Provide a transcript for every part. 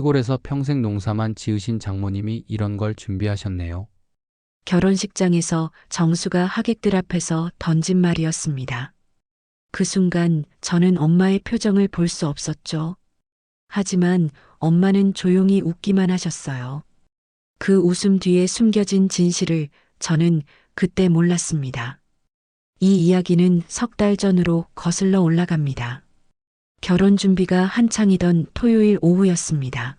시골에서 평생 농사만 지으신 장모님이 이런 걸 준비하셨네요. 결혼식장에서 정수가 하객들 앞에서 던진 말이었습니다. 그 순간 저는 엄마의 표정을 볼 수 없었죠. 하지만 엄마는 조용히 웃기만 하셨어요. 그 웃음 뒤에 숨겨진 진실을 저는 그때 몰랐습니다. 이 이야기는 석 달 전으로 거슬러 올라갑니다. 결혼 준비가 한창이던 토요일 오후였습니다.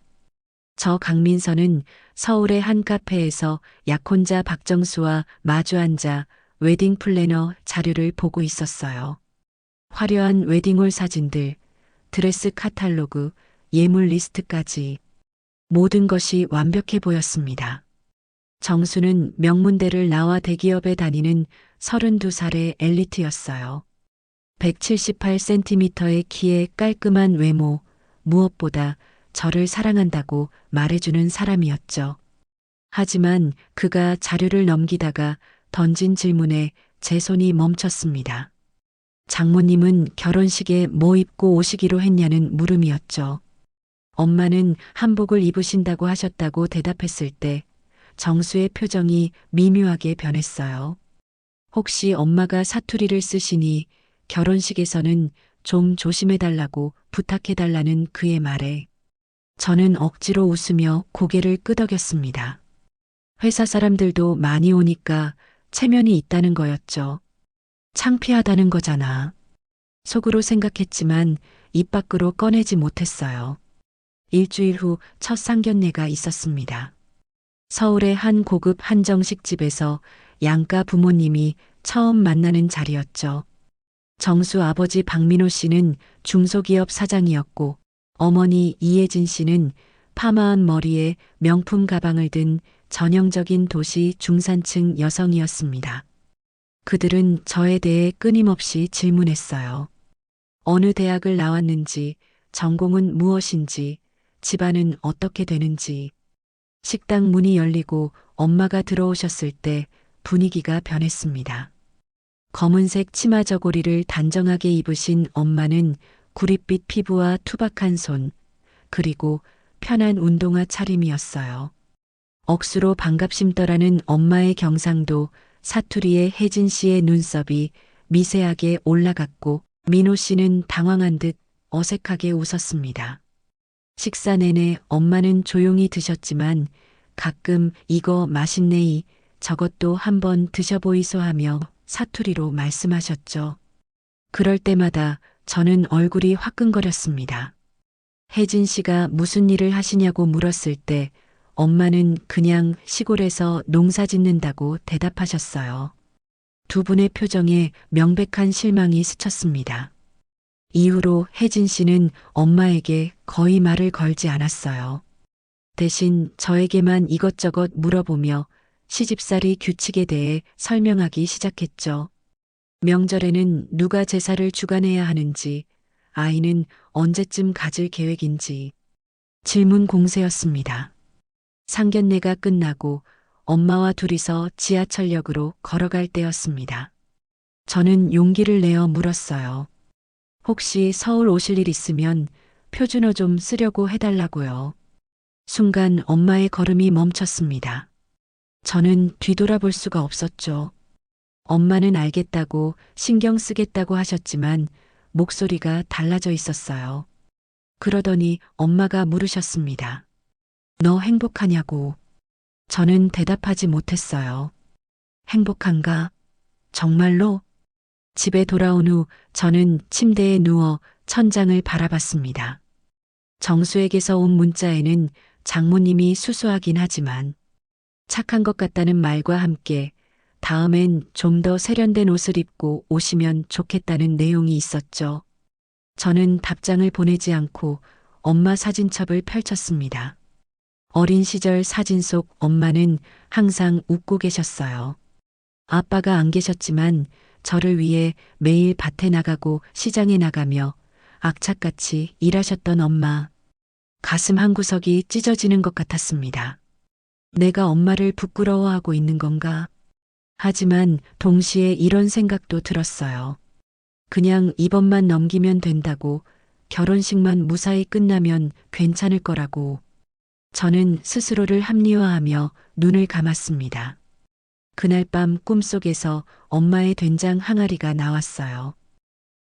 저 강민서는 서울의 한 카페에서 약혼자 박정수와 마주 앉아 웨딩 플래너 자료를 보고 있었어요. 화려한 웨딩홀 사진들, 드레스 카탈로그, 예물 리스트까지 모든 것이 완벽해 보였습니다. 정수는 명문대를 나와 대기업에 다니는 32살의 엘리트였어요. 178cm의 키에 깔끔한 외모, 무엇보다 저를 사랑한다고 말해주는 사람이었죠. 하지만 그가 자료를 넘기다가 던진 질문에 제 손이 멈췄습니다. 장모님은 결혼식에 뭐 입고 오시기로 했냐는 물음이었죠. 엄마는 한복을 입으신다고 하셨다고 대답했을 때 정수의 표정이 미묘하게 변했어요. 혹시 엄마가 사투리를 쓰시니 결혼식에서는 좀 조심해달라고 부탁해달라는 그의 말에 저는 억지로 웃으며 고개를 끄덕였습니다. 회사 사람들도 많이 오니까 체면이 있다는 거였죠. 창피하다는 거잖아. 속으로 생각했지만 입 밖으로 꺼내지 못했어요. 일주일 후 첫 상견례가 있었습니다. 서울의 한 고급 한정식집에서 양가 부모님이 처음 만나는 자리였죠. 정수 아버지 박민호 씨는 중소기업 사장이었고 어머니 이혜진 씨는 파마한 머리에 명품 가방을 든 전형적인 도시 중산층 여성이었습니다. 그들은 저에 대해 끊임없이 질문했어요. 어느 대학을 나왔는지, 전공은 무엇인지, 집안은 어떻게 되는지. 식당 문이 열리고 엄마가 들어오셨을 때 분위기가 변했습니다. 검은색 치마 저고리를 단정하게 입으신 엄마는 구릿빛 피부와 투박한 손, 그리고 편한 운동화 차림이었어요. 억수로 반갑심떠라는 엄마의 경상도 사투리에 혜진 씨의 눈썹이 미세하게 올라갔고 민호 씨는 당황한 듯 어색하게 웃었습니다. 식사 내내 엄마는 조용히 드셨지만 가끔 이거 맛있네이 저것도 한번 드셔보이소 하며 사투리로 말씀하셨죠. 그럴 때마다 저는 얼굴이 화끈거렸습니다. 혜진 씨가 무슨 일을 하시냐고 물었을 때 엄마는 그냥 시골에서 농사 짓는다고 대답하셨어요. 두 분의 표정에 명백한 실망이 스쳤습니다. 이후로 혜진 씨는 엄마에게 거의 말을 걸지 않았어요. 대신 저에게만 이것저것 물어보며 시집살이 규칙에 대해 설명하기 시작했죠. 명절에는 누가 제사를 주관해야 하는지, 아이는 언제쯤 가질 계획인지 질문 공세였습니다. 상견례가 끝나고 엄마와 둘이서 지하철역으로 걸어갈 때였습니다. 저는 용기를 내어 물었어요. 혹시 서울 오실 일 있으면 표준어 좀 쓰려고 해달라고요. 순간 엄마의 걸음이 멈췄습니다. 저는 뒤돌아볼 수가 없었죠. 엄마는 알겠다고 신경 쓰겠다고 하셨지만 목소리가 달라져 있었어요. 그러더니 엄마가 물으셨습니다. 너 행복하냐고. 저는 대답하지 못했어요. 행복한가? 정말로? 집에 돌아온 후 저는 침대에 누워 천장을 바라봤습니다. 정수에게서 온 문자에는 장모님이 수수하긴 하지만 착한 것 같다는 말과 함께 다음엔 좀 더 세련된 옷을 입고 오시면 좋겠다는 내용이 있었죠. 저는 답장을 보내지 않고 엄마 사진첩을 펼쳤습니다. 어린 시절 사진 속 엄마는 항상 웃고 계셨어요. 아빠가 안 계셨지만 저를 위해 매일 밭에 나가고 시장에 나가며 악착같이 일하셨던 엄마. 가슴 한구석이 찢어지는 것 같았습니다. 내가 엄마를 부끄러워하고 있는 건가? 하지만 동시에 이런 생각도 들었어요. 그냥 이번만 넘기면 된다고, 결혼식만 무사히 끝나면 괜찮을 거라고. 저는 스스로를 합리화하며 눈을 감았습니다. 그날 밤 꿈속에서 엄마의 된장 항아리가 나왔어요.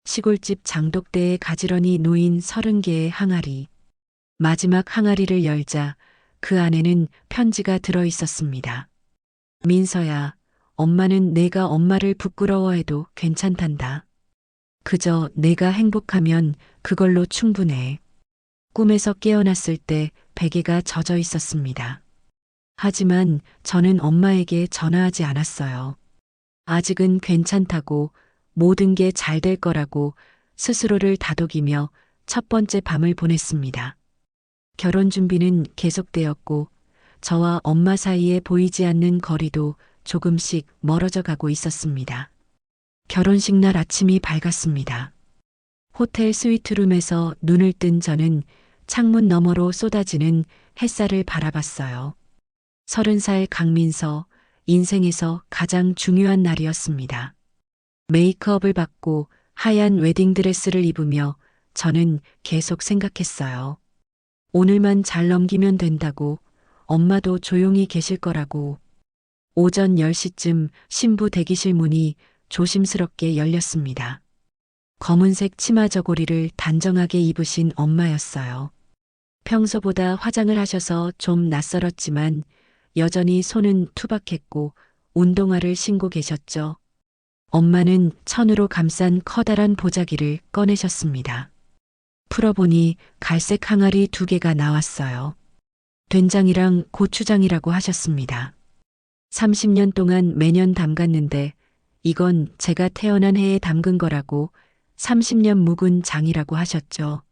시골집 장독대에 가지런히 놓인 30개의 항아리. 마지막 항아리를 열자 그 안에는 편지가 들어 있었습니다. 민서야, 엄마는 내가 엄마를 부끄러워해도 괜찮단다. 그저 내가 행복하면 그걸로 충분해. 꿈에서 깨어났을 때 베개가 젖어 있었습니다. 하지만 저는 엄마에게 전화하지 않았어요. 아직은 괜찮다고, 모든 게 잘 될 거라고 스스로를 다독이며 첫 번째 밤을 보냈습니다. 결혼 준비는 계속되었고 저와 엄마 사이에 보이지 않는 거리도 조금씩 멀어져 가고 있었습니다. 결혼식 날 아침이 밝았습니다. 호텔 스위트룸에서 눈을 뜬 저는 창문 너머로 쏟아지는 햇살을 바라봤어요. 30살 강민서, 인생에서 가장 중요한 날이었습니다. 메이크업을 받고 하얀 웨딩드레스를 입으며 저는 계속 생각했어요. 오늘만 잘 넘기면 된다고, 엄마도 조용히 계실 거라고. 오전 10시쯤 신부 대기실 문이 조심스럽게 열렸습니다. 검은색 치마 저고리를 단정하게 입으신 엄마였어요. 평소보다 화장을 하셔서 좀 낯설었지만 여전히 손은 투박했고 운동화를 신고 계셨죠. 엄마는 천으로 감싼 커다란 보자기를 꺼내셨습니다. 풀어보니 갈색 항아리 2개가 나왔어요. 된장이랑 고추장이라고 하셨습니다. 30년 동안 매년 담갔는데 이건 제가 태어난 해에 담근 거라고 30년 묵은 장이라고 하셨죠.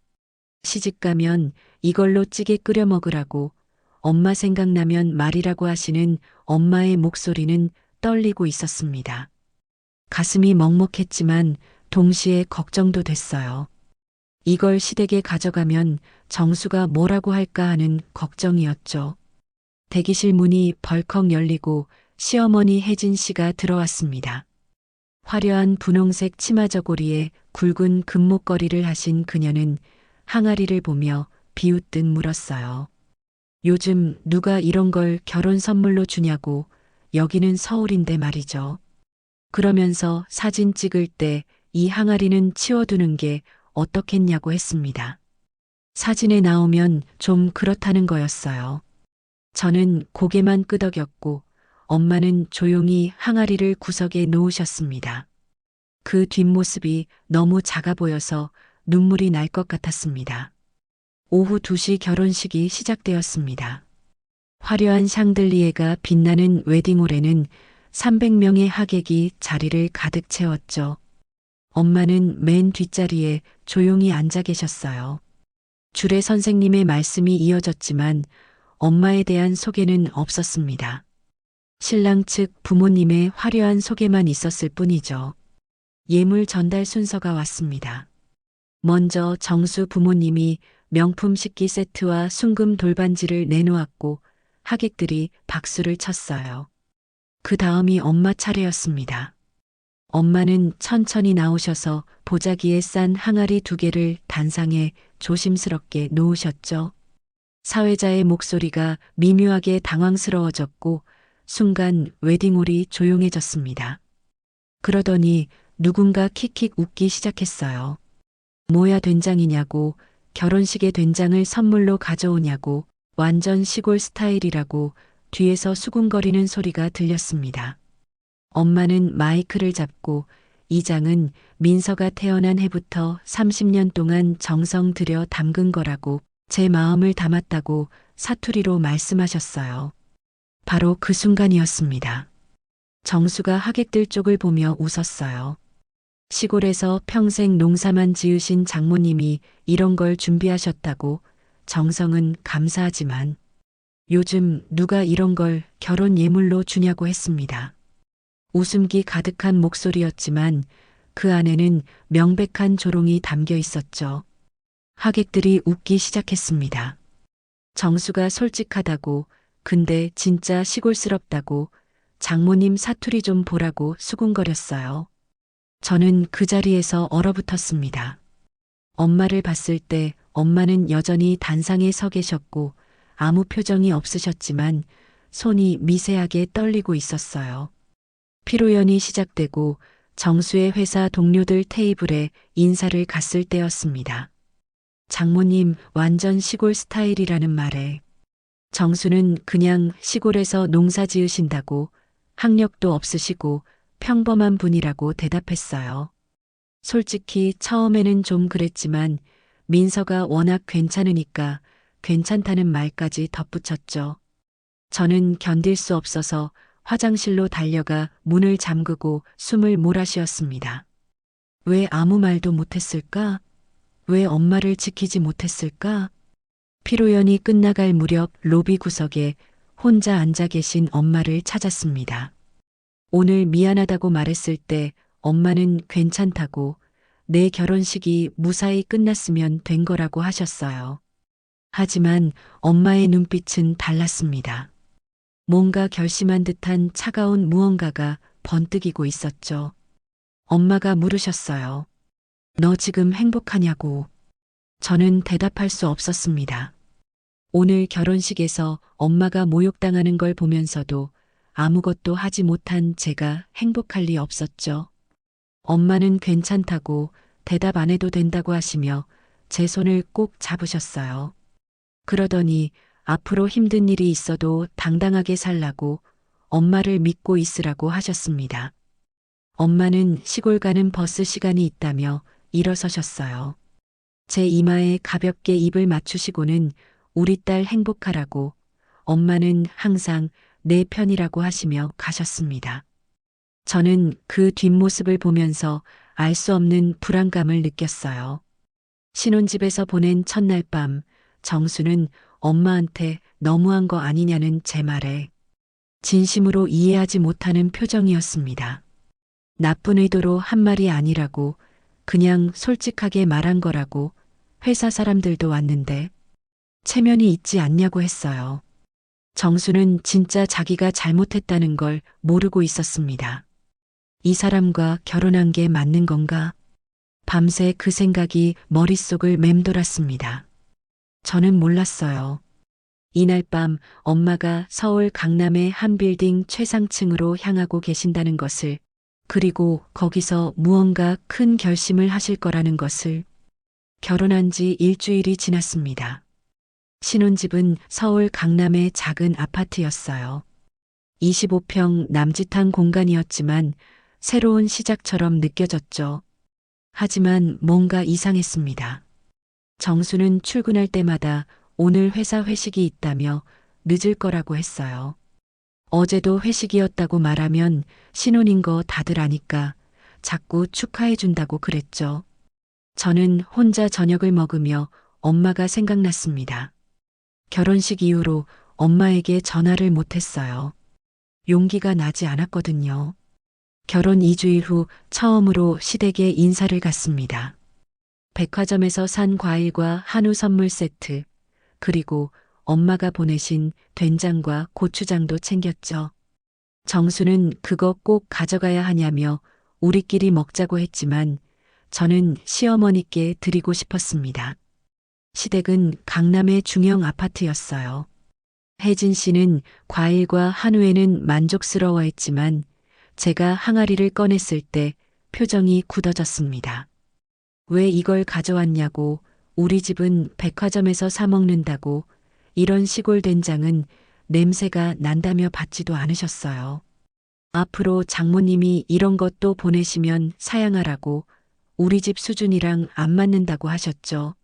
시집 가면 이걸로 찌개 끓여 먹으라고 엄마 생각나면 말이라고 하시는 엄마의 목소리는 떨리고 있었습니다. 가슴이 먹먹했지만 동시에 걱정도 됐어요. 이걸 시댁에 가져가면 정수가 뭐라고 할까 하는 걱정이었죠. 대기실 문이 벌컥 열리고 시어머니 혜진 씨가 들어왔습니다. 화려한 분홍색 치마 저고리에 굵은 금목걸이를 하신 그녀는 항아리를 보며 비웃듯 물었어요. 요즘 누가 이런 걸 결혼 선물로 주냐고. 여기는 서울인데 말이죠. 그러면서 사진 찍을 때 이 항아리는 치워두는 게 어떻겠냐고 했습니다. 사진에 나오면 좀 그렇다는 거였어요. 저는 고개만 끄덕였고 엄마는 조용히 항아리를 구석에 놓으셨습니다. 그 뒷모습이 너무 작아 보여서 눈물이 날 것 같았습니다. 오후 2시 결혼식이 시작되었습니다. 화려한 샹들리에가 빛나는 웨딩홀에는 300명의 하객이 자리를 가득 채웠죠. 엄마는 맨 뒷자리에 조용히 앉아 계셨어요. 주례 선생님의 말씀이 이어졌지만 엄마에 대한 소개는 없었습니다. 신랑 측 부모님의 화려한 소개만 있었을 뿐이죠. 예물 전달 순서가 왔습니다. 먼저 정수 부모님이 명품 식기 세트와 순금 돌반지를 내놓았고 하객들이 박수를 쳤어요. 그 다음이 엄마 차례였습니다. 엄마는 천천히 나오셔서 보자기에 싼 항아리 2개를 단상에 조심스럽게 놓으셨죠. 사회자의 목소리가 미묘하게 당황스러워졌고 순간 웨딩홀이 조용해졌습니다. 그러더니 누군가 킥킥 웃기 시작했어요. 뭐야 된장이냐고, 결혼식에 된장을 선물로 가져오냐고, 완전 시골 스타일이라고 뒤에서 수군거리는 소리가 들렸습니다. 엄마는 마이크를 잡고 이 장은 민서가 태어난 해부터 30년 동안 정성 들여 담근 거라고 제 마음을 담았다고 사투리로 말씀하셨어요. 바로 그 순간이었습니다. 정수가 하객들 쪽을 보며 웃었어요. 시골에서 평생 농사만 지으신 장모님이 이런 걸 준비하셨다고 정성은 감사하지만 요즘 누가 이런 걸 결혼 예물로 주냐고 했습니다. 웃음기 가득한 목소리였지만 그 안에는 명백한 조롱이 담겨 있었죠. 하객들이 웃기 시작했습니다. 정수가 솔직하다고, 근데 진짜 시골스럽다고, 장모님 사투리 좀 보라고 수군거렸어요. 저는 그 자리에서 얼어붙었습니다. 엄마를 봤을 때 엄마는 여전히 단상에 서 계셨고 아무 표정이 없으셨지만 손이 미세하게 떨리고 있었어요. 피로연이 시작되고 정수의 회사 동료들 테이블에 인사를 갔을 때였습니다. 장모님 완전 시골 스타일이라는 말에 정수는 그냥 시골에서 농사 지으신다고 학력도 없으시고 평범한 분이라고 대답했어요. 솔직히 처음에는 좀 그랬지만 민서가 워낙 괜찮으니까 괜찮다는 말까지 덧붙였죠. 저는 견딜 수 없어서 화장실로 달려가 문을 잠그고 숨을 몰아쉬었습니다. 왜 아무 말도 못했을까? 왜 엄마를 지키지 못했을까? 피로연이 끝나갈 무렵 로비 구석에 혼자 앉아 계신 엄마를 찾았습니다. 오늘 미안하다고 말했을 때 엄마는 괜찮다고 내 결혼식이 무사히 끝났으면 된 거라고 하셨어요. 하지만 엄마의 눈빛은 달랐습니다. 뭔가 결심한 듯한 차가운 무언가가 번뜩이고 있었죠. 엄마가 물으셨어요. 너 지금 행복하냐고. 저는 대답할 수 없었습니다. 오늘 결혼식에서 엄마가 모욕당하는 걸 보면서도 아무것도 하지 못한 제가 행복할 리 없었죠. 엄마는 괜찮다고 대답 안 해도 된다고 하시며 제 손을 꼭 잡으셨어요. 그러더니 앞으로 힘든 일이 있어도 당당하게 살라고 엄마를 믿고 있으라고 하셨습니다. 엄마는 시골 가는 버스 시간이 있다며 일어서셨어요. 제 이마에 가볍게 입을 맞추시고는 우리 딸 행복하라고 엄마는 항상 내 편이라고 하시며 가셨습니다. 저는 그 뒷모습을 보면서 알 수 없는 불안감을 느꼈어요. 신혼집에서 보낸 첫날 밤 정수는 엄마한테 너무한 거 아니냐는 제 말에 진심으로 이해하지 못하는 표정이었습니다. 나쁜 의도로 한 말이 아니라고 그냥 솔직하게 말한 거라고 회사 사람들도 왔는데 체면이 있지 않냐고 했어요. 정수는 진짜 자기가 잘못했다는 걸 모르고 있었습니다. 이 사람과 결혼한 게 맞는 건가? 밤새 그 생각이 머릿속을 맴돌았습니다. 저는 몰랐어요. 이날 밤 엄마가 서울 강남의 한 빌딩 최상층으로 향하고 계신다는 것을, 그리고 거기서 무언가 큰 결심을 하실 거라는 것을. 결혼한 지 일주일이 지났습니다. 신혼집은 서울 강남의 작은 아파트였어요. 25평 남짓한 공간이었지만 새로운 시작처럼 느껴졌죠. 하지만 뭔가 이상했습니다. 정수는 출근할 때마다 오늘 회사 회식이 있다며 늦을 거라고 했어요. 어제도 회식이었다고 말하면 신혼인 거 다들 아니까 자꾸 축하해 준다고 그랬죠. 저는 혼자 저녁을 먹으며 엄마가 생각났습니다. 결혼식 이후로 엄마에게 전화를 못했어요. 용기가 나지 않았거든요. 결혼 2주일 후 처음으로 시댁에 인사를 갔습니다. 백화점에서 산 과일과 한우 선물 세트, 그리고 엄마가 보내신 된장과 고추장도 챙겼죠. 정수는 그거 꼭 가져가야 하냐며 우리끼리 먹자고 했지만 저는 시어머니께 드리고 싶었습니다. 시댁은 강남의 중형 아파트였어요. 혜진 씨는 과일과 한우에는 만족스러워했지만 제가 항아리를 꺼냈을 때 표정이 굳어졌습니다. 왜 이걸 가져왔냐고, 우리 집은 백화점에서 사 먹는다고, 이런 시골 된장은 냄새가 난다며 받지도 않으셨어요. 앞으로 장모님이 이런 것도 보내시면 사양하라고, 우리 집 수준이랑 안 맞는다고 하셨죠.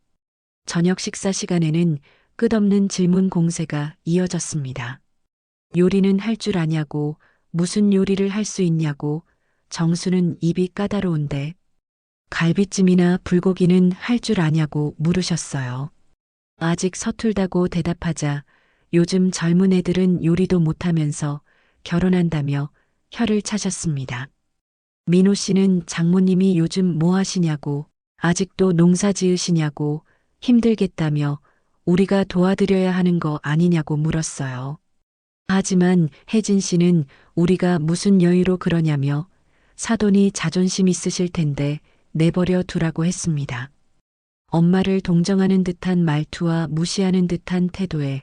저녁 식사 시간에는 끝없는 질문 공세가 이어졌습니다. 요리는 할 줄 아냐고, 무슨 요리를 할 수 있냐고, 정수는 입이 까다로운데 갈비찜이나 불고기는 할 줄 아냐고 물으셨어요. 아직 서툴다고 대답하자 요즘 젊은 애들은 요리도 못하면서 결혼한다며 혀를 차셨습니다. 민호 씨는 장모님이 요즘 뭐 하시냐고, 아직도 농사 지으시냐고, 힘들겠다며 우리가 도와드려야 하는 거 아니냐고 물었어요. 하지만 혜진 씨는 우리가 무슨 여유로 그러냐며 사돈이 자존심 있으실 텐데 내버려 두라고 했습니다. 엄마를 동정하는 듯한 말투와 무시하는 듯한 태도에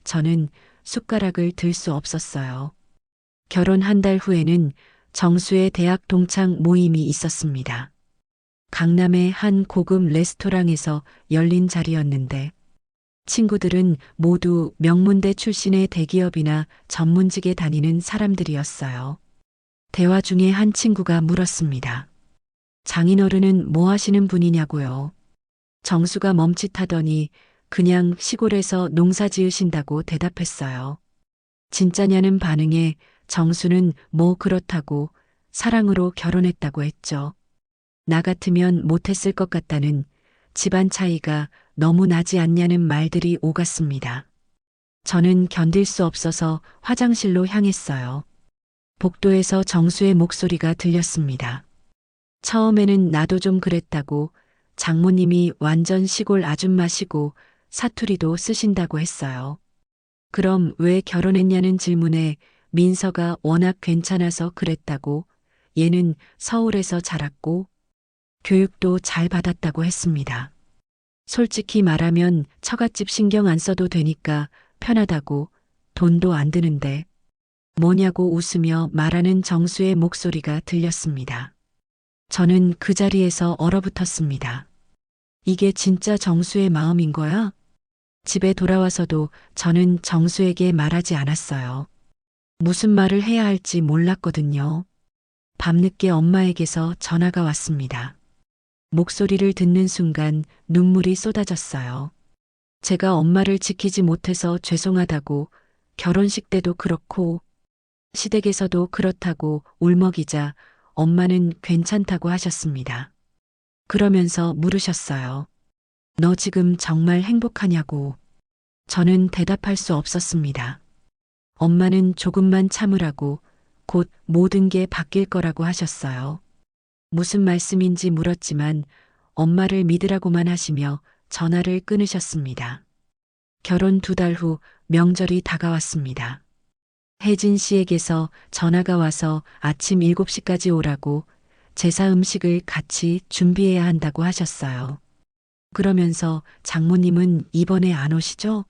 저는 숟가락을 들 수 없었어요. 결혼 한 달 후에는 정수의 대학 동창 모임이 있었습니다. 강남의 한 고급 레스토랑에서 열린 자리였는데 친구들은 모두 명문대 출신의 대기업이나 전문직에 다니는 사람들이었어요. 대화 중에 한 친구가 물었습니다. 장인어른은 뭐 하시는 분이냐고요. 정수가 멈칫하더니 그냥 시골에서 농사 지으신다고 대답했어요. 진짜냐는 반응에 정수는 뭐 그렇다고 사랑으로 결혼했다고 했죠. 나 같으면 못했을 것 같다는 집안 차이가 너무 나지 않냐는 말들이 오갔습니다. 저는 견딜 수 없어서 화장실로 향했어요. 복도에서 정수의 목소리가 들렸습니다. 처음에는 나도 좀 그랬다고 장모님이 완전 시골 아줌마시고 사투리도 쓰신다고 했어요. 그럼 왜 결혼했냐는 질문에 민서가 워낙 괜찮아서 그랬다고 얘는 서울에서 자랐고 교육도 잘 받았다고 했습니다. 솔직히 말하면 처갓집 신경 안 써도 되니까 편하다고 돈도 안 드는데 뭐냐고 웃으며 말하는 정수의 목소리가 들렸습니다. 저는 그 자리에서 얼어붙었습니다. 이게 진짜 정수의 마음인 거야? 집에 돌아와서도 저는 정수에게 말하지 않았어요. 무슨 말을 해야 할지 몰랐거든요. 밤늦게 엄마에게서 전화가 왔습니다. 목소리를 듣는 순간 눈물이 쏟아졌어요. 제가 엄마를 지키지 못해서 죄송하다고 결혼식 때도 그렇고 시댁에서도 그렇다고 울먹이자 엄마는 괜찮다고 하셨습니다. 그러면서 물으셨어요. 너 지금 정말 행복하냐고. 저는 대답할 수 없었습니다. 엄마는 조금만 참으라고 곧 모든 게 바뀔 거라고 하셨어요. 무슨 말씀인지 물었지만 엄마를 믿으라고만 하시며 전화를 끊으셨습니다. 결혼 2달 후 명절이 다가왔습니다. 혜진 씨에게서 전화가 와서 아침 7시까지 오라고 제사 음식을 같이 준비해야 한다고 하셨어요. 그러면서 장모님은 이번에 안 오시죠?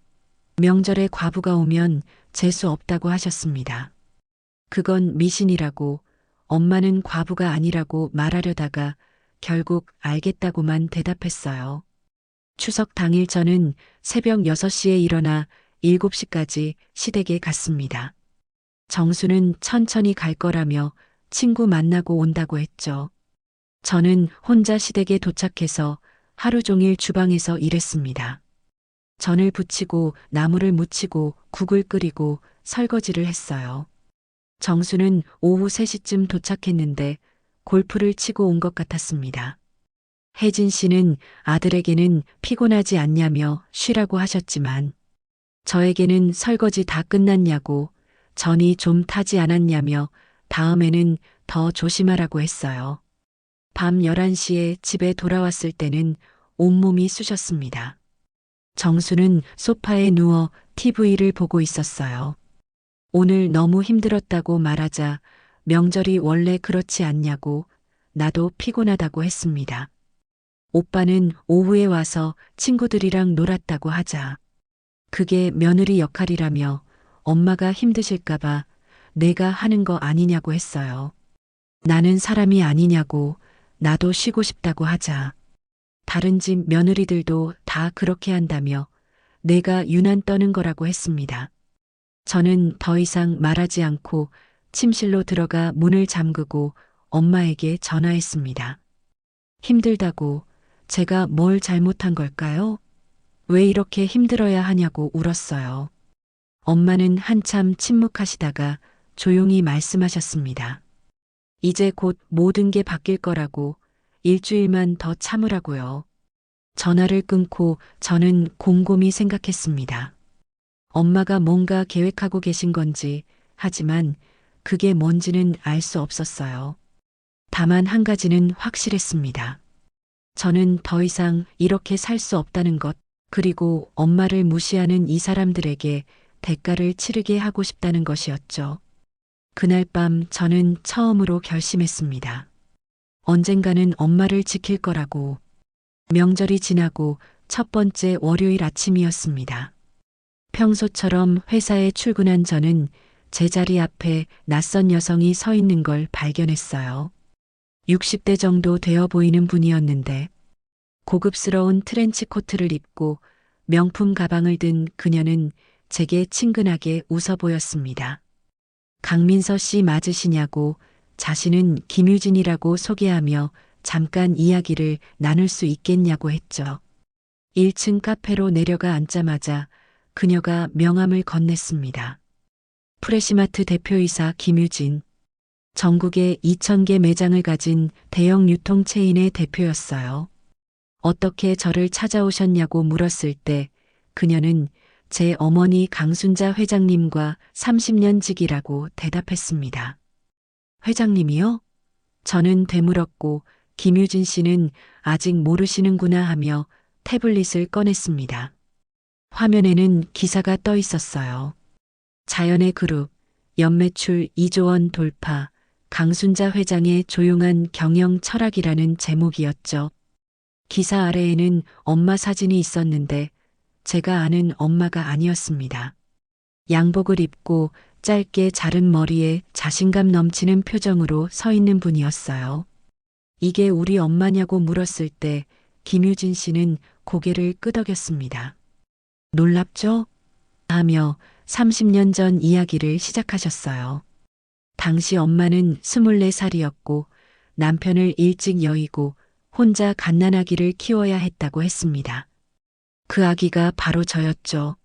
명절에 과부가 오면 재수 없다고 하셨습니다. 그건 미신이라고 엄마는 과부가 아니라고 말하려다가 결국 알겠다고만 대답했어요. 추석 당일 저는 새벽 6시에 일어나 7시까지 시댁에 갔습니다. 정수는 천천히 갈 거라며 친구 만나고 온다고 했죠. 저는 혼자 시댁에 도착해서 하루 종일 주방에서 일했습니다. 전을 부치고 나물을 무치고 국을 끓이고 설거지를 했어요. 정수는 오후 3시쯤 도착했는데 골프를 치고 온 것 같았습니다. 혜진 씨는 아들에게는 피곤하지 않냐며 쉬라고 하셨지만 저에게는 설거지 다 끝났냐고 전이 좀 타지 않았냐며 다음에는 더 조심하라고 했어요. 밤 11시에 집에 돌아왔을 때는 온몸이 쑤셨습니다. 정수는 소파에 누워 TV를 보고 있었어요. 오늘 너무 힘들었다고 말하자 명절이 원래 그렇지 않냐고 나도 피곤하다고 했습니다. 오빠는 오후에 와서 친구들이랑 놀았다고 하자. 그게 며느리 역할이라며 엄마가 힘드실까봐 내가 하는 거 아니냐고 했어요. 나는 사람이 아니냐고 나도 쉬고 싶다고 하자. 다른 집 며느리들도 다 그렇게 한다며 내가 유난 떠는 거라고 했습니다. 저는 더 이상 말하지 않고 침실로 들어가 문을 잠그고 엄마에게 전화했습니다. 힘들다고 제가 뭘 잘못한 걸까요? 왜 이렇게 힘들어야 하냐고 울었어요. 엄마는 한참 침묵하시다가 조용히 말씀하셨습니다. 이제 곧 모든 게 바뀔 거라고 일주일만 더 참으라고요. 전화를 끊고 저는 곰곰이 생각했습니다. 엄마가 뭔가 계획하고 계신 건지 하지만 그게 뭔지는 알 수 없었어요. 다만 한 가지는 확실했습니다. 저는 더 이상 이렇게 살 수 없다는 것, 그리고 엄마를 무시하는 이 사람들에게 대가를 치르게 하고 싶다는 것이었죠. 그날 밤 저는 처음으로 결심했습니다. 언젠가는 엄마를 지킬 거라고. 명절이 지나고 첫 번째 월요일 아침이었습니다. 평소처럼 회사에 출근한 저는 제 자리 앞에 낯선 여성이 서 있는 걸 발견했어요. 60대 정도 되어 보이는 분이었는데 고급스러운 트렌치 코트를 입고 명품 가방을 든 그녀는 제게 친근하게 웃어 보였습니다. 강민서 씨 맞으시냐고 자신은 김유진이라고 소개하며 잠깐 이야기를 나눌 수 있겠냐고 했죠. 1층 카페로 내려가 앉자마자 그녀가 명함을 건넸습니다. 프레시마트 대표이사 김유진. 전국에 2,000개 매장을 가진 대형 유통체인의 대표였어요. 어떻게 저를 찾아오셨냐고 물었을 때 그녀는 제 어머니 강순자 회장님과 30년 지기라고 대답했습니다. 회장님이요? 저는 되물었고 김유진 씨는 아직 모르시는구나 하며 태블릿을 꺼냈습니다. 화면에는 기사가 떠 있었어요. 자연의 그룹, 연매출 2조 원 돌파, 강순자 회장의 조용한 경영 철학이라는 제목이었죠. 기사 아래에는 엄마 사진이 있었는데 제가 아는 엄마가 아니었습니다. 양복을 입고 짧게 자른 머리에 자신감 넘치는 표정으로 서 있는 분이었어요. 이게 우리 엄마냐고 물었을 때 김유진 씨는 고개를 끄덕였습니다. 놀랍죠? 하며 30년 전 이야기를 시작하셨어요. 당시 엄마는 24살이었고 남편을 일찍 여의고 혼자 갓난아기를 키워야 했다고 했습니다. 그 아기가 바로 저였죠.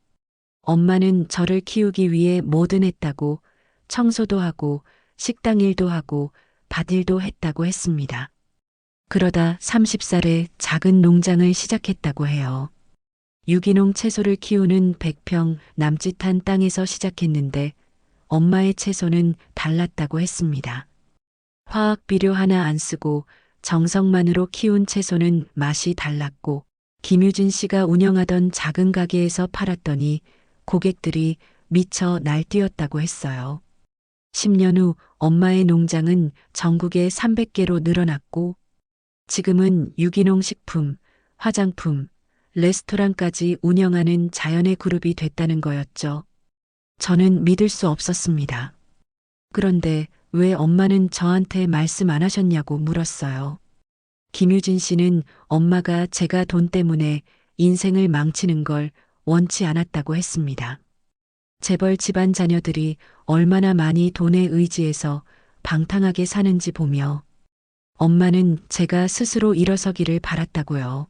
엄마는 저를 키우기 위해 뭐든 했다고 청소도 하고 식당 일도 하고 밭일도 했다고 했습니다. 그러다 30살에 작은 농장을 시작했다고 해요. 유기농 채소를 키우는 100평 남짓한 땅에서 시작했는데 엄마의 채소는 달랐다고 했습니다. 화학 비료 하나 안 쓰고 정성만으로 키운 채소는 맛이 달랐고 김유진 씨가 운영하던 작은 가게에서 팔았더니 고객들이 미쳐 날뛰었다고 했어요. 10년 후 엄마의 농장은 전국에 300개로 늘어났고 지금은 유기농 식품, 화장품, 레스토랑까지 운영하는 자연의 그룹이 됐다는 거였죠. 저는 믿을 수 없었습니다. 그런데 왜 엄마는 저한테 말씀 안 하셨냐고 물었어요. 김유진 씨는 엄마가 제가 돈 때문에 인생을 망치는 걸 원치 않았다고 했습니다. 재벌 집안 자녀들이 얼마나 많이 돈에 의지해서 방탕하게 사는지 보며 엄마는 제가 스스로 일어서기를 바랐다고요.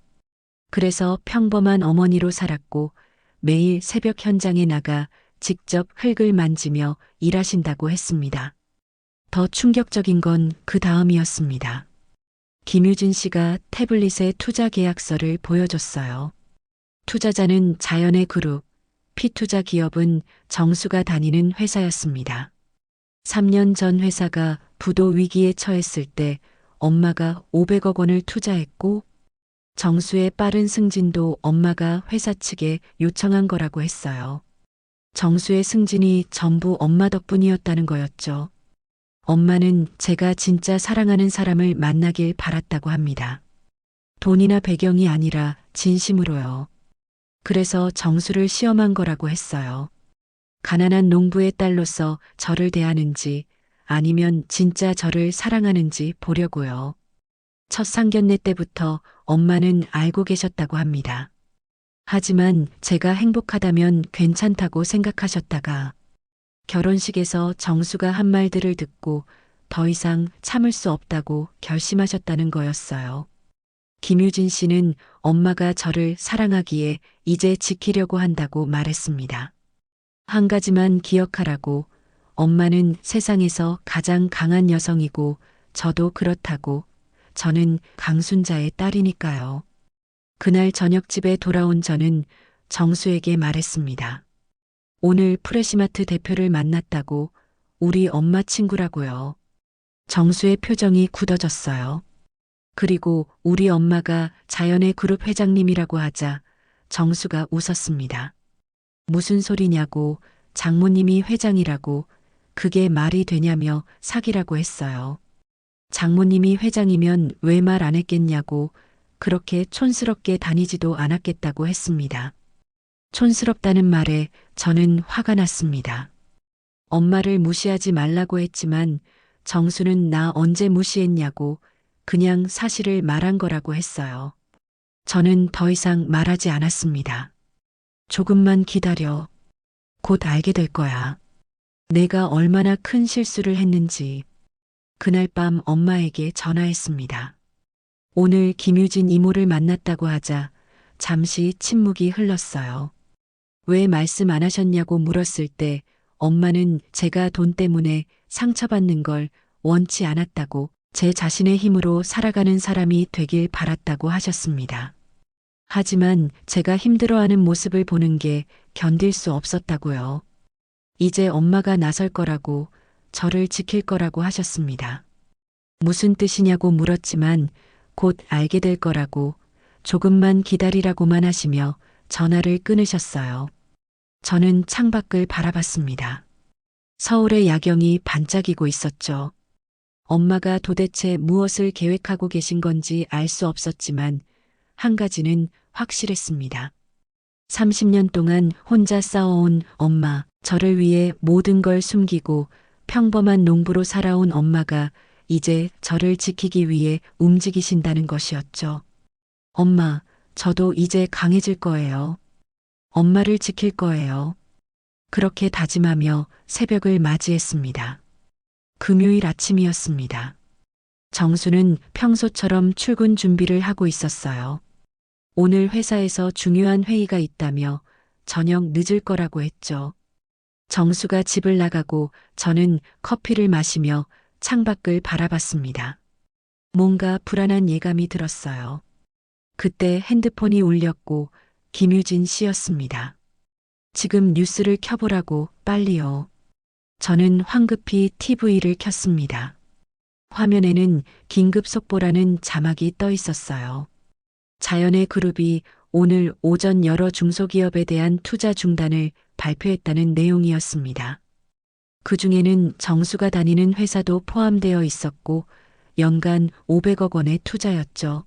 그래서 평범한 어머니로 살았고 매일 새벽 현장에 나가 직접 흙을 만지며 일하신다고 했습니다. 더 충격적인 건 그 다음이었습니다. 김유진 씨가 태블릿에 투자 계약서를 보여줬어요. 투자자는 자연의 그룹, 피투자 기업은 정수가 다니는 회사였습니다. 3년 전 회사가 부도 위기에 처했을 때 엄마가 500억 원을 투자했고 정수의 빠른 승진도 엄마가 회사 측에 요청한 거라고 했어요. 정수의 승진이 전부 엄마 덕분이었다는 거였죠. 엄마는 제가 진짜 사랑하는 사람을 만나길 바랐다고 합니다. 돈이나 배경이 아니라 진심으로요. 그래서 정수를 시험한 거라고 했어요. 가난한 농부의 딸로서 저를 대하는지 아니면 진짜 저를 사랑하는지 보려고요. 첫 상견례 때부터 엄마는 알고 계셨다고 합니다. 하지만 제가 행복하다면 괜찮다고 생각하셨다가 결혼식에서 정수가 한 말들을 듣고 더 이상 참을 수 없다고 결심하셨다는 거였어요. 김유진 씨는 엄마가 저를 사랑하기에 이제 지키려고 한다고 말했습니다. 한 가지만 기억하라고 엄마는 세상에서 가장 강한 여성이고 저도 그렇다고 저는 강순자의 딸이니까요. 그날 저녁 집에 돌아온 저는 정수에게 말했습니다. 오늘 프레시마트 대표를 만났다고 우리 엄마 친구라고요. 정수의 표정이 굳어졌어요. 그리고 우리 엄마가 자연의 그룹 회장님이라고 하자 정수가 웃었습니다. 무슨 소리냐고 장모님이 회장이라고 그게 말이 되냐며 사기라고 했어요. 장모님이 회장이면 왜 말 안 했겠냐고 그렇게 촌스럽게 다니지도 않았겠다고 했습니다. 촌스럽다는 말에 저는 화가 났습니다. 엄마를 무시하지 말라고 했지만 정수는 나 언제 무시했냐고 그냥 사실을 말한 거라고 했어요. 저는 더 이상 말하지 않았습니다. 조금만 기다려. 곧 알게 될 거야. 내가 얼마나 큰 실수를 했는지. 그날 밤 엄마에게 전화했습니다. 오늘 김유진 이모를 만났다고 하자 잠시 침묵이 흘렀어요. 왜 말씀 안 하셨냐고 물었을 때 엄마는 제가 돈 때문에 상처받는 걸 원치 않았다고 제 자신의 힘으로 살아가는 사람이 되길 바랐다고 하셨습니다. 하지만 제가 힘들어하는 모습을 보는 게 견딜 수 없었다고요. 이제 엄마가 나설 거라고 저를 지킬 거라고 하셨습니다. 무슨 뜻이냐고 물었지만 곧 알게 될 거라고 조금만 기다리라고만 하시며 전화를 끊으셨어요. 저는 창밖을 바라봤습니다. 서울의 야경이 반짝이고 있었죠. 엄마가 도대체 무엇을 계획하고 계신 건지 알 수 없었지만 한 가지는 확실했습니다. 30년 동안 혼자 싸워온 엄마, 저를 위해 모든 걸 숨기고 평범한 농부로 살아온 엄마가 이제 저를 지키기 위해 움직이신다는 것이었죠. 엄마, 저도 이제 강해질 거예요. 엄마를 지킬 거예요. 그렇게 다짐하며 새벽을 맞이했습니다. 금요일 아침이었습니다. 정수는 평소처럼 출근 준비를 하고 있었어요. 오늘 회사에서 중요한 회의가 있다며 저녁 늦을 거라고 했죠. 정수가 집을 나가고 저는 커피를 마시며 창밖을 바라봤습니다. 뭔가 불안한 예감이 들었어요. 그때 핸드폰이 울렸고 김유진 씨였습니다. 지금 뉴스를 켜보라고 빨리요. 저는 황급히 TV를 켰습니다. 화면에는 긴급 속보라는 자막이 떠 있었어요. 자연의 그룹이 오늘 오전 여러 중소기업에 대한 투자 중단을 발표했다는 내용이었습니다. 그 중에는 정수가 다니는 회사도 포함되어 있었고 연간 500억 원의 투자였죠.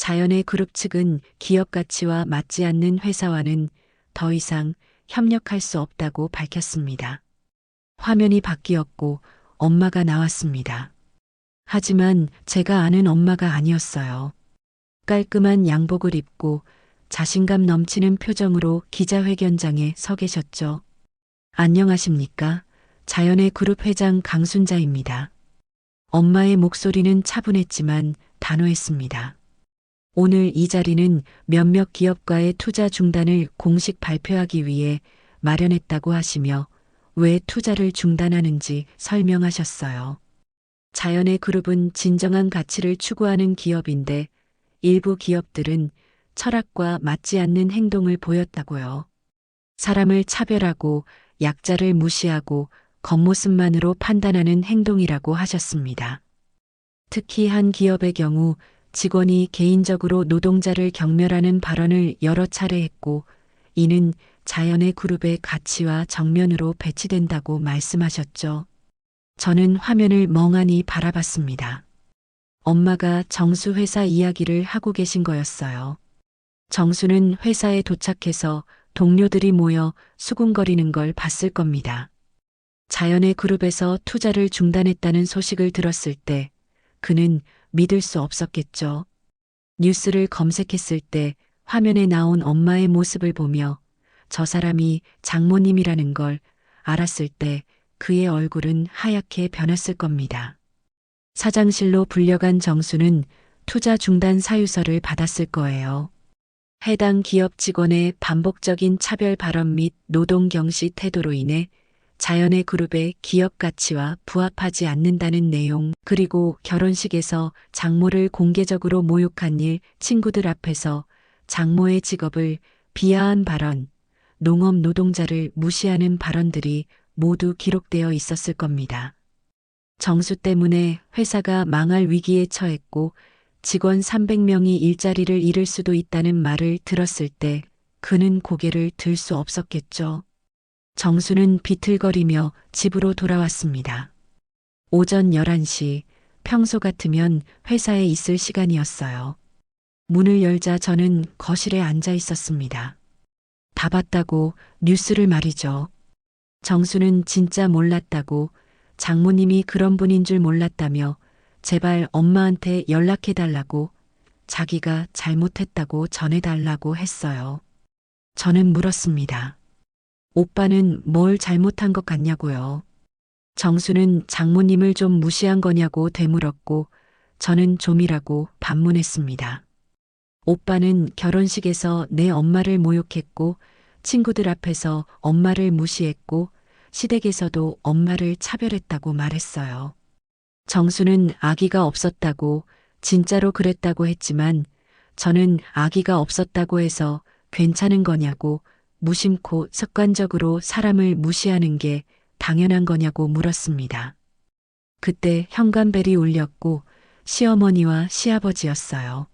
자연의 그룹 측은 기업 가치와 맞지 않는 회사와는 더 이상 협력할 수 없다고 밝혔습니다. 화면이 바뀌었고 엄마가 나왔습니다. 하지만 제가 아는 엄마가 아니었어요. 깔끔한 양복을 입고 자신감 넘치는 표정으로 기자회견장에 서 계셨죠. 안녕하십니까? 자연의 그룹 회장 강순자입니다. 엄마의 목소리는 차분했지만 단호했습니다. 오늘 이 자리는 몇몇 기업과의 투자 중단을 공식 발표하기 위해 마련했다고 하시며 왜 투자를 중단하는지 설명하셨어요. 자연의 그룹은 진정한 가치를 추구하는 기업인데 일부 기업들은 철학과 맞지 않는 행동을 보였다고요. 사람을 차별하고 약자를 무시하고 겉모습만으로 판단하는 행동이라고 하셨습니다. 특히 한 기업의 경우 직원이 개인적으로 노동자를 경멸하는 발언을 여러 차례 했고 이는 자연의 그룹의 가치와 정면으로 배치된다고 말씀하셨죠. 저는 화면을 멍하니 바라봤습니다. 엄마가 정수 회사 이야기를 하고 계신 거였어요. 정수는 회사에 도착해서 동료들이 모여 수군거리는 걸 봤을 겁니다. 자연의 그룹에서 투자를 중단했다는 소식을 들었을 때 그는 믿을 수 없었겠죠. 뉴스를 검색했을 때 화면에 나온 엄마의 모습을 보며 저 사람이 장모님이라는 걸 알았을 때 그의 얼굴은 하얗게 변했을 겁니다. 사장실로 불려간 정수는 투자 중단 사유서를 받았을 거예요. 해당 기업 직원의 반복적인 차별 발언 및 노동 경시 태도로 인해 자연의 그룹의 기업 가치와 부합하지 않는다는 내용, 그리고 결혼식에서 장모를 공개적으로 모욕한 일, 친구들 앞에서 장모의 직업을 비하한 발언, 농업 노동자를 무시하는 발언들이 모두 기록되어 있었을 겁니다. 정수 때문에 회사가 망할 위기에 처했고 직원 300명이 일자리를 잃을 수도 있다는 말을 들었을 때 그는 고개를 들 수 없었겠죠. 정수는 비틀거리며 집으로 돌아왔습니다. 오전 11시, 평소 같으면 회사에 있을 시간이었어요. 문을 열자 저는 거실에 앉아 있었습니다. 다 봤다고 뉴스를 말이죠. 정수는 진짜 몰랐다고 장모님이 그런 분인 줄 몰랐다며 제발 엄마한테 연락해달라고 자기가 잘못했다고 전해달라고 했어요. 저는 물었습니다. 오빠는 뭘 잘못한 것 같냐고요. 정수는 장모님을 좀 무시한 거냐고 되물었고 저는 좀이라고 반문했습니다. 오빠는 결혼식에서 내 엄마를 모욕했고 친구들 앞에서 엄마를 무시했고 시댁에서도 엄마를 차별했다고 말했어요. 정수는 아기가 없었다고 진짜로 그랬다고 했지만 저는 아기가 없었다고 해서 괜찮은 거냐고 무심코 습관적으로 사람을 무시하는 게 당연한 거냐고 물었습니다. 그때 현관벨이 울렸고 시어머니와 시아버지였어요.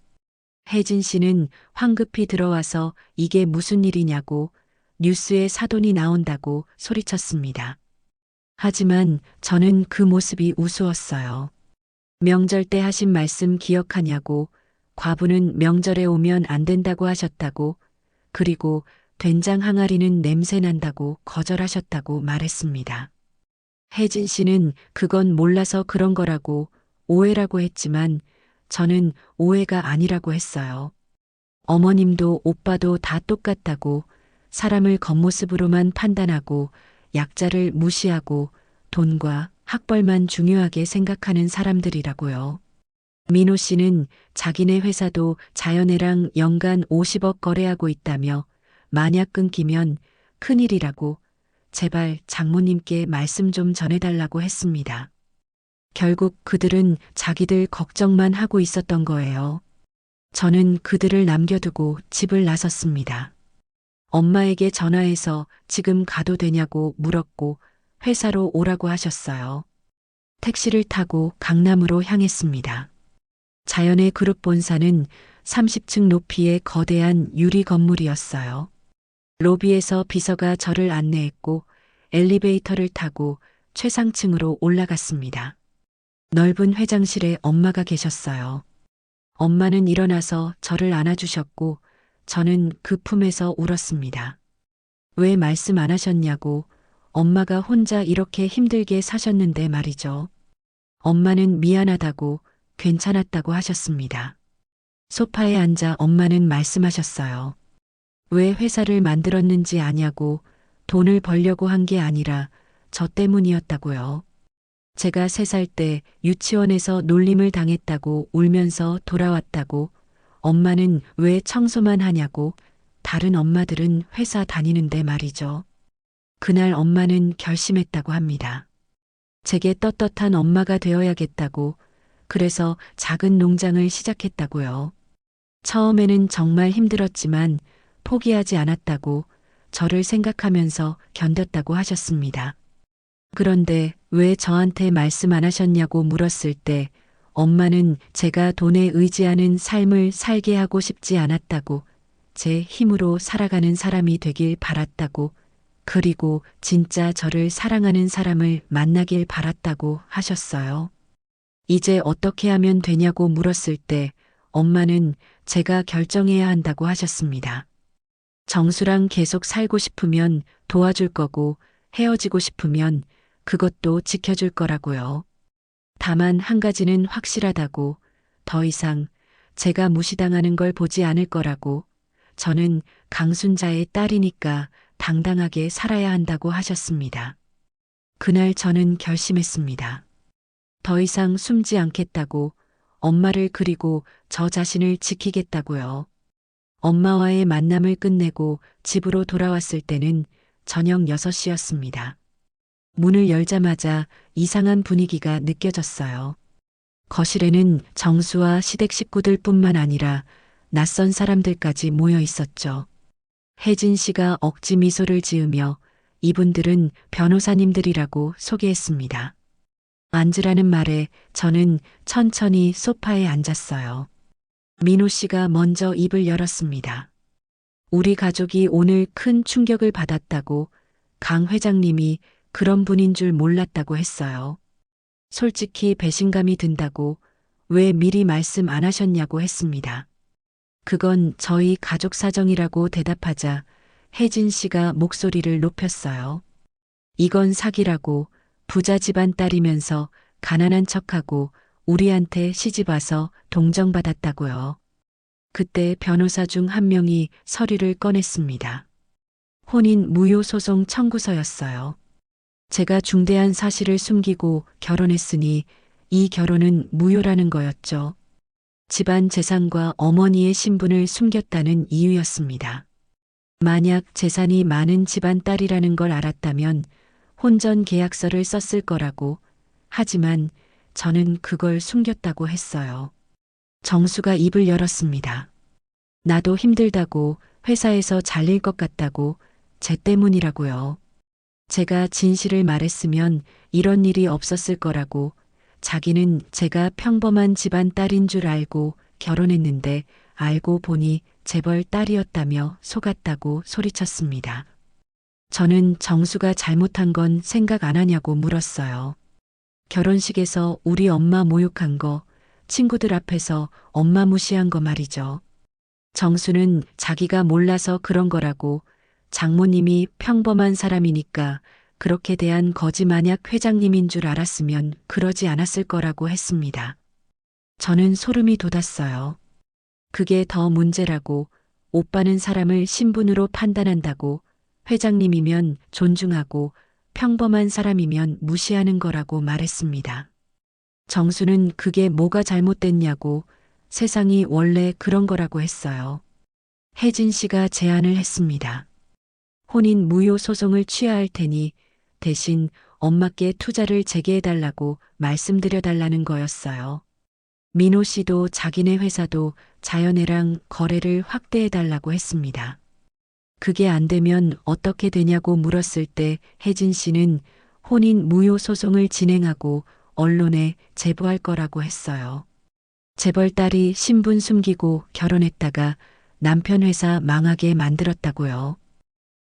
혜진 씨는 황급히 들어와서 이게 무슨 일이냐고 뉴스에 사돈이 나온다고 소리쳤습니다. 하지만 저는 그 모습이 우스웠어요. 명절 때 하신 말씀 기억하냐고 과부는 명절에 오면 안 된다고 하셨다고 그리고 된장 항아리는 냄새 난다고 거절하셨다고 말했습니다. 혜진 씨는 그건 몰라서 그런 거라고 오해라고 했지만 저는 오해가 아니라고 했어요. 어머님도 오빠도 다 똑같다고 사람을 겉모습으로만 판단하고 약자를 무시하고 돈과 학벌만 중요하게 생각하는 사람들이라고요. 민호 씨는 자기네 회사도 자연애랑 연간 50억 거래하고 있다며 만약 끊기면 큰일이라고 제발 장모님께 말씀 좀 전해달라고 했습니다. 결국 그들은 자기들 걱정만 하고 있었던 거예요. 저는 그들을 남겨두고 집을 나섰습니다. 엄마에게 전화해서 지금 가도 되냐고 물었고 회사로 오라고 하셨어요. 택시를 타고 강남으로 향했습니다. 자연의 그룹 본사는 30층 높이의 거대한 유리 건물이었어요. 로비에서 비서가 저를 안내했고 엘리베이터를 타고 최상층으로 올라갔습니다. 넓은 회장실에 엄마가 계셨어요. 엄마는 일어나서 저를 안아주셨고 저는 그 품에서 울었습니다. 왜 말씀 안 하셨냐고 엄마가 혼자 이렇게 힘들게 사셨는데 말이죠. 엄마는 미안하다고 괜찮았다고 하셨습니다. 소파에 앉아 엄마는 말씀하셨어요. 왜 회사를 만들었는지 아냐고 돈을 벌려고 한 게 아니라 저 때문이었다고요. 제가 3살 때 유치원에서 놀림을 당했다고 울면서 돌아왔다고 엄마는 왜 청소만 하냐고 다른 엄마들은 회사 다니는데 말이죠. 그날 엄마는 결심했다고 합니다. 제게 떳떳한 엄마가 되어야겠다고 그래서 작은 농장을 시작했다고요. 처음에는 정말 힘들었지만 포기하지 않았다고 저를 생각하면서 견뎠다고 하셨습니다. 그런데 왜 저한테 말씀 안 하셨냐고 물었을 때 엄마는 제가 돈에 의지하는 삶을 살게 하고 싶지 않았다고 제 힘으로 살아가는 사람이 되길 바랐다고 그리고 진짜 저를 사랑하는 사람을 만나길 바랐다고 하셨어요. 이제 어떻게 하면 되냐고 물었을 때 엄마는 제가 결정해야 한다고 하셨습니다. 정수랑 계속 살고 싶으면 도와줄 거고 헤어지고 싶으면 그것도 지켜줄 거라고요. 다만 한 가지는 확실하다고 더 이상 제가 무시당하는 걸 보지 않을 거라고 저는 강순자의 딸이니까 당당하게 살아야 한다고 하셨습니다. 그날 저는 결심했습니다. 더 이상 숨지 않겠다고 엄마를 그리고 저 자신을 지키겠다고요. 엄마와의 만남을 끝내고 집으로 돌아왔을 때는 저녁 6시였습니다. 문을 열자마자 이상한 분위기가 느껴졌어요. 거실에는 정수와 시댁 식구들뿐만 아니라 낯선 사람들까지 모여 있었죠. 혜진 씨가 억지 미소를 지으며 이분들은 변호사님들이라고 소개했습니다. 앉으라는 말에 저는 천천히 소파에 앉았어요. 민호 씨가 먼저 입을 열었습니다. 우리 가족이 오늘 큰 충격을 받았다고 강 회장님이 그런 분인 줄 몰랐다고 했어요. 솔직히 배신감이 든다고 왜 미리 말씀 안 하셨냐고 했습니다. 그건 저희 가족 사정이라고 대답하자 혜진 씨가 목소리를 높였어요. 이건 사기라고. 부자 집안 딸이면서 가난한 척하고 우리한테 시집와서 동정받았다고요. 그때 변호사 중 한 명이 서류를 꺼냈습니다. 혼인 무효 소송 청구서였어요. 제가 중대한 사실을 숨기고 결혼했으니 이 결혼은 무효라는 거였죠. 집안 재산과 어머니의 신분을 숨겼다는 이유였습니다. 만약 재산이 많은 집안 딸이라는 걸 알았다면 혼전 계약서를 썼을 거라고. 하지만 저는 그걸 숨겼다고 했어요. 정수가 입을 열었습니다. 나도 힘들다고, 회사에서 잘릴 것 같다고, 쟤 때문이라고요. 제가 진실을 말했으면 이런 일이 없었을 거라고. 자기는 제가 평범한 집안 딸인 줄 알고 결혼했는데 알고 보니 재벌 딸이었다며 속았다고 소리쳤습니다. 저는 정수가 잘못한 건 생각 안 하냐고 물었어요. 결혼식에서 우리 엄마 모욕한 거, 친구들 앞에서 엄마 무시한 거 말이죠. 정수는 자기가 몰라서 그런 거라고. 장모님이 평범한 사람이니까 그렇게 대한 거지 만약 회장님인 줄 알았으면 그러지 않았을 거라고 했습니다. 저는 소름이 돋았어요. 그게 더 문제라고. 오빠는 사람을 신분으로 판단한다고. 회장님이면 존중하고 평범한 사람이면 무시하는 거라고 말했습니다. 정수는 그게 뭐가 잘못됐냐고. 세상이 원래 그런 거라고 했어요. 혜진 씨가 제안을 했습니다. 혼인 무효 소송을 취하할 테니 대신 엄마께 투자를 재개해달라고 말씀드려달라는 거였어요. 민호 씨도 자기네 회사도 자연애랑 거래를 확대해달라고 했습니다. 그게 안 되면 어떻게 되냐고 물었을 때 혜진 씨는 혼인 무효 소송을 진행하고 언론에 제보할 거라고 했어요. 재벌 딸이 신분 숨기고 결혼했다가 남편 회사 망하게 만들었다고요.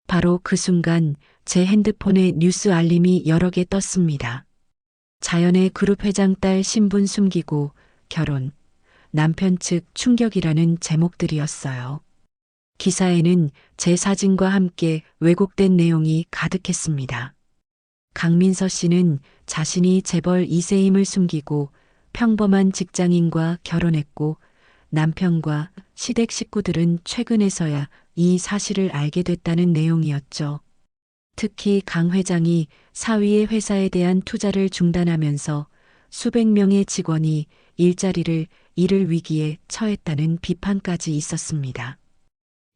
바로 그 순간 제 핸드폰에 뉴스 알림이 여러 개 떴습니다. 자연의 그룹 회장 딸 신분 숨기고 결혼, 남편 측 충격이라는 제목들이었어요. 기사에는 제 사진과 함께 왜곡된 내용이 가득했습니다. 강민서 씨는 자신이 재벌 2세임을 숨기고 평범한 직장인과 결혼했고 남편과 시댁 식구들은 최근에서야 이 사실을 알게 됐다는 내용이었죠. 특히 강 회장이 사위의 회사에 대한 투자를 중단하면서 수백 명의 직원이 일자리를 잃을 위기에 처했다는 비판까지 있었습니다.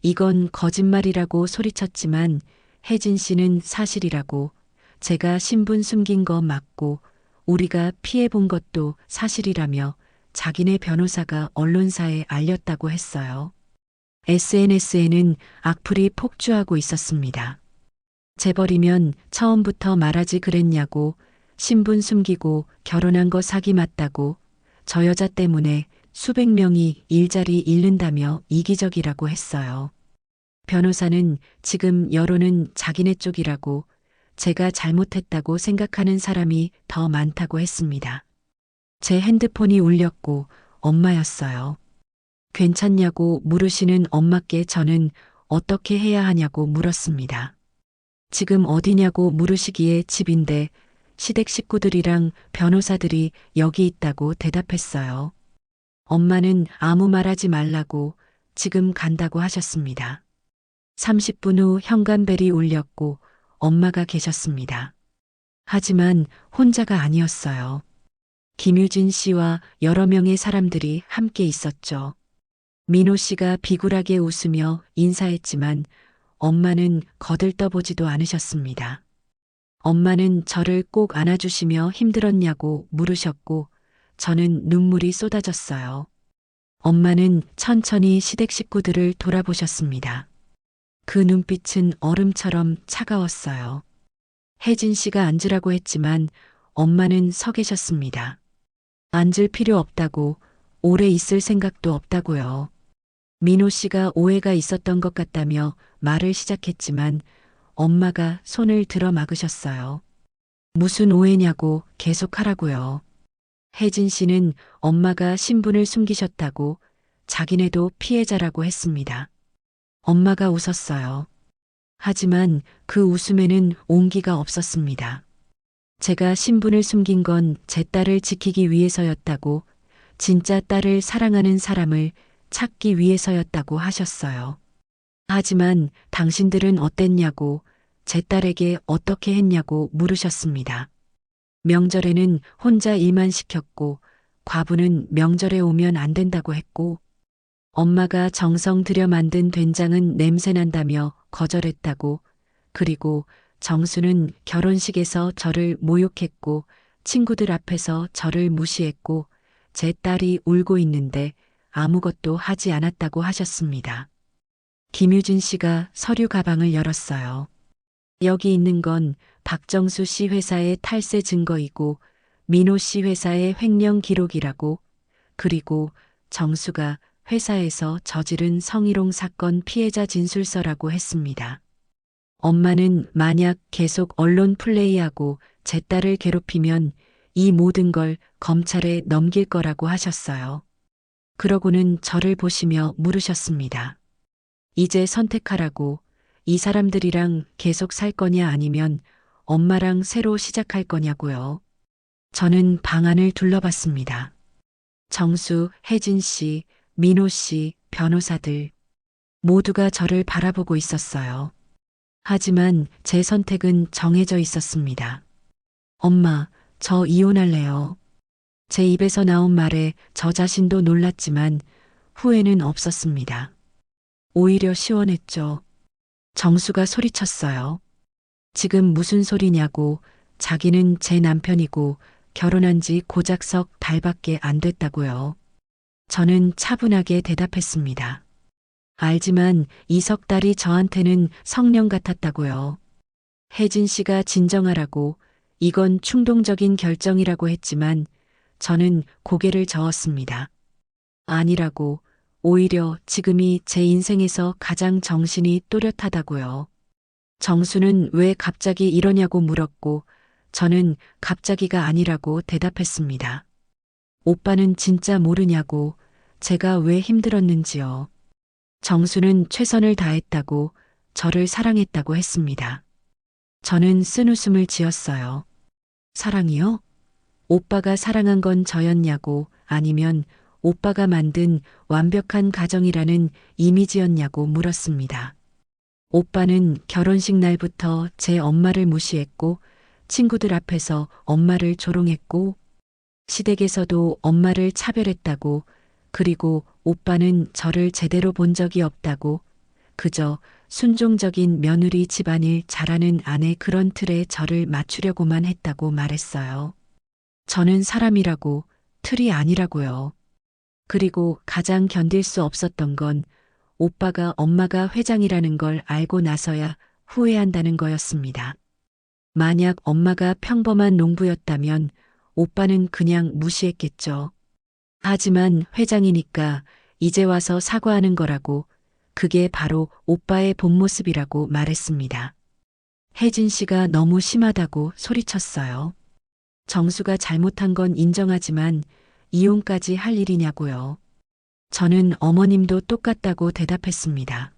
이건 거짓말이라고 소리쳤지만 혜진 씨는 사실이라고. 제가 신분 숨긴 거 맞고 우리가 피해본 것도 사실이라며 자기네 변호사가 언론사에 알렸다고 했어요. SNS에는 악플이 폭주하고 있었습니다. 재벌이면 처음부터 말하지 그랬냐고. 신분 숨기고 결혼한 거 사기 맞다고. 저 여자 때문에 수백 명이 일자리 잃는다며 이기적이라고 했어요. 변호사는 지금 여론은 자기네 쪽이라고. 제가 잘못했다고 생각하는 사람이 더 많다고 했습니다. 제 핸드폰이 울렸고 엄마였어요. 괜찮냐고 물으시는 엄마께 저는 어떻게 해야 하냐고 물었습니다. 지금 어디냐고 물으시기에 집인데 시댁 식구들이랑 변호사들이 여기 있다고 대답했어요. 엄마는 아무 말하지 말라고 지금 간다고 하셨습니다. 30분 후 현관벨이 울렸고 엄마가 계셨습니다. 하지만 혼자가 아니었어요. 김유진 씨와 여러 명의 사람들이 함께 있었죠. 민호 씨가 비굴하게 웃으며 인사했지만 엄마는 거들떠보지도 않으셨습니다. 엄마는 저를 꼭 안아주시며 힘들었냐고 물으셨고 저는 눈물이 쏟아졌어요. 엄마는 천천히 시댁 식구들을 돌아보셨습니다. 그 눈빛은 얼음처럼 차가웠어요. 혜진 씨가 앉으라고 했지만 엄마는 서 계셨습니다. 앉을 필요 없다고, 오래 있을 생각도 없다고요. 민호 씨가 오해가 있었던 것 같다며 말을 시작했지만 엄마가 손을 들어 막으셨어요. 무슨 오해냐고 계속하라고요. 혜진 씨는 엄마가 신분을 숨기셨다고 자기네도 피해자라고 했습니다. 엄마가 웃었어요. 하지만 그 웃음에는 온기가 없었습니다. 제가 신분을 숨긴 건 제 딸을 지키기 위해서였다고, 진짜 딸을 사랑하는 사람을 찾기 위해서였다고 하셨어요. 하지만 당신들은 어땠냐고, 제 딸에게 어떻게 했냐고 물으셨습니다. 명절에는 혼자 일만 시켰고, 과부는 명절에 오면 안 된다고 했고, 엄마가 정성 들여 만든 된장은 냄새난다며 거절했다고, 그리고 정수는 결혼식에서 저를 모욕했고, 친구들 앞에서 저를 무시했고, 제 딸이 울고 있는데 아무것도 하지 않았다고 하셨습니다. 김유진 씨가 서류 가방을 열었어요. 여기 있는 건 박정수 씨 회사의 탈세 증거이고 민호 씨 회사의 횡령 기록이라고, 그리고 정수가 회사에서 저지른 성희롱 사건 피해자 진술서라고 했습니다. 엄마는 만약 계속 언론 플레이하고 제 딸을 괴롭히면 이 모든 걸 검찰에 넘길 거라고 하셨어요. 그러고는 저를 보시며 물으셨습니다. 이제 선택하라고. 이 사람들이랑 계속 살 거냐 아니면 엄마랑 새로 시작할 거냐고요. 저는 방안을 둘러봤습니다. 정수, 혜진 씨, 민호 씨, 변호사들 모두가 저를 바라보고 있었어요. 하지만 제 선택은 정해져 있었습니다. 엄마, 저 이혼할래요. 제 입에서 나온 말에 저 자신도 놀랐지만 후회는 없었습니다. 오히려 시원했죠. 정수가 소리쳤어요. 지금 무슨 소리냐고. 자기는 제 남편이고 결혼한 지 고작 석 달밖에 안 됐다고요. 저는 차분하게 대답했습니다. 알지만 이 석 달이 저한테는 성령 같았다고요. 혜진 씨가 진정하라고, 이건 충동적인 결정이라고 했지만 저는 고개를 저었습니다. 아니라고, 오히려 지금이 제 인생에서 가장 정신이 또렷하다고요. 정수는 왜 갑자기 이러냐고 물었고, 저는 갑자기가 아니라고 대답했습니다. 오빠는 진짜 모르냐고, 제가 왜 힘들었는지요. 정수는 최선을 다했다고, 저를 사랑했다고 했습니다. 저는 쓴웃음을 지었어요. 사랑이요? 오빠가 사랑한 건 저였냐고, 아니면 오빠가 만든 완벽한 가정이라는 이미지였냐고 물었습니다. 오빠는 결혼식 날부터 제 엄마를 무시했고, 친구들 앞에서 엄마를 조롱했고, 시댁에서도 엄마를 차별했다고, 그리고 오빠는 저를 제대로 본 적이 없다고, 그저 순종적인 며느리 집안일 잘하는 아내 그런 틀에 저를 맞추려고만 했다고 말했어요. 저는 사람이라고, 틀이 아니라고요. 그리고 가장 견딜 수 없었던 건 오빠가 엄마가 회장이라는 걸 알고 나서야 후회한다는 거였습니다. 만약 엄마가 평범한 농부였다면 오빠는 그냥 무시했겠죠. 하지만 회장이니까 이제 와서 사과하는 거라고, 그게 바로 오빠의 본 모습이라고 말했습니다. 혜진 씨가 너무 심하다고 소리쳤어요. 정수가 잘못한 건 인정하지만 이혼까지 할 일이냐고요. 저는 어머님도 똑같다고 대답했습니다.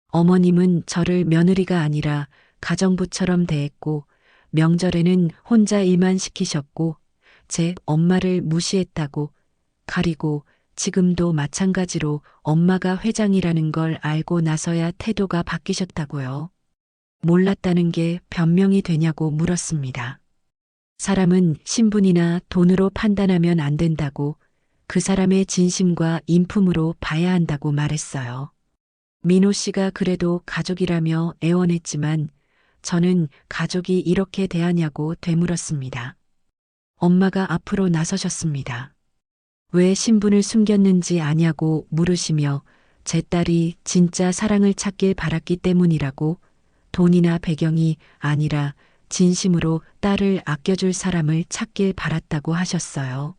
어머님은 저를 며느리가 아니라 가정부처럼 대했고, 명절에는 혼자 일만 시키셨고, 제 엄마를 무시했다고, 가리고 지금도 마찬가지로 엄마가 회장이라는 걸 알고 나서야 태도가 바뀌셨다고요. 몰랐다는 게 변명이 되냐고 물었습니다. 사람은 신분이나 돈으로 판단하면 안 된다고, 그 사람의 진심과 인품으로 봐야 한다고 말했어요. 민호 씨가 그래도 가족이라며 애원했지만 저는 가족이 이렇게 대하냐고 되물었습니다. 엄마가 앞으로 나서셨습니다. 왜 신분을 숨겼는지 아냐고 물으시며 제 딸이 진짜 사랑을 찾길 바랐기 때문이라고, 돈이나 배경이 아니라 진심으로 딸을 아껴줄 사람을 찾길 바랐다고 하셨어요.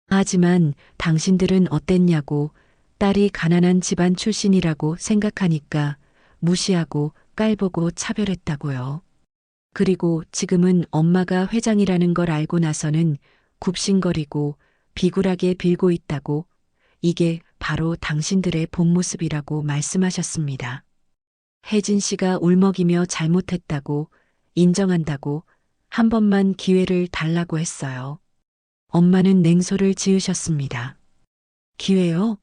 하지만 당신들은 어땠냐고, 딸이 가난한 집안 출신이라고 생각하니까 무시하고 깔보고 차별했다고요. 그리고 지금은 엄마가 회장이라는 걸 알고 나서는 굽신거리고 비굴하게 빌고 있다고, 이게 바로 당신들의 본 모습이라고 말씀하셨습니다. 혜진 씨가 울먹이며 잘못했다고, 인정한다고, 한 번만 기회를 달라고 했어요. 엄마는 냉소를 지으셨습니다. 기회요?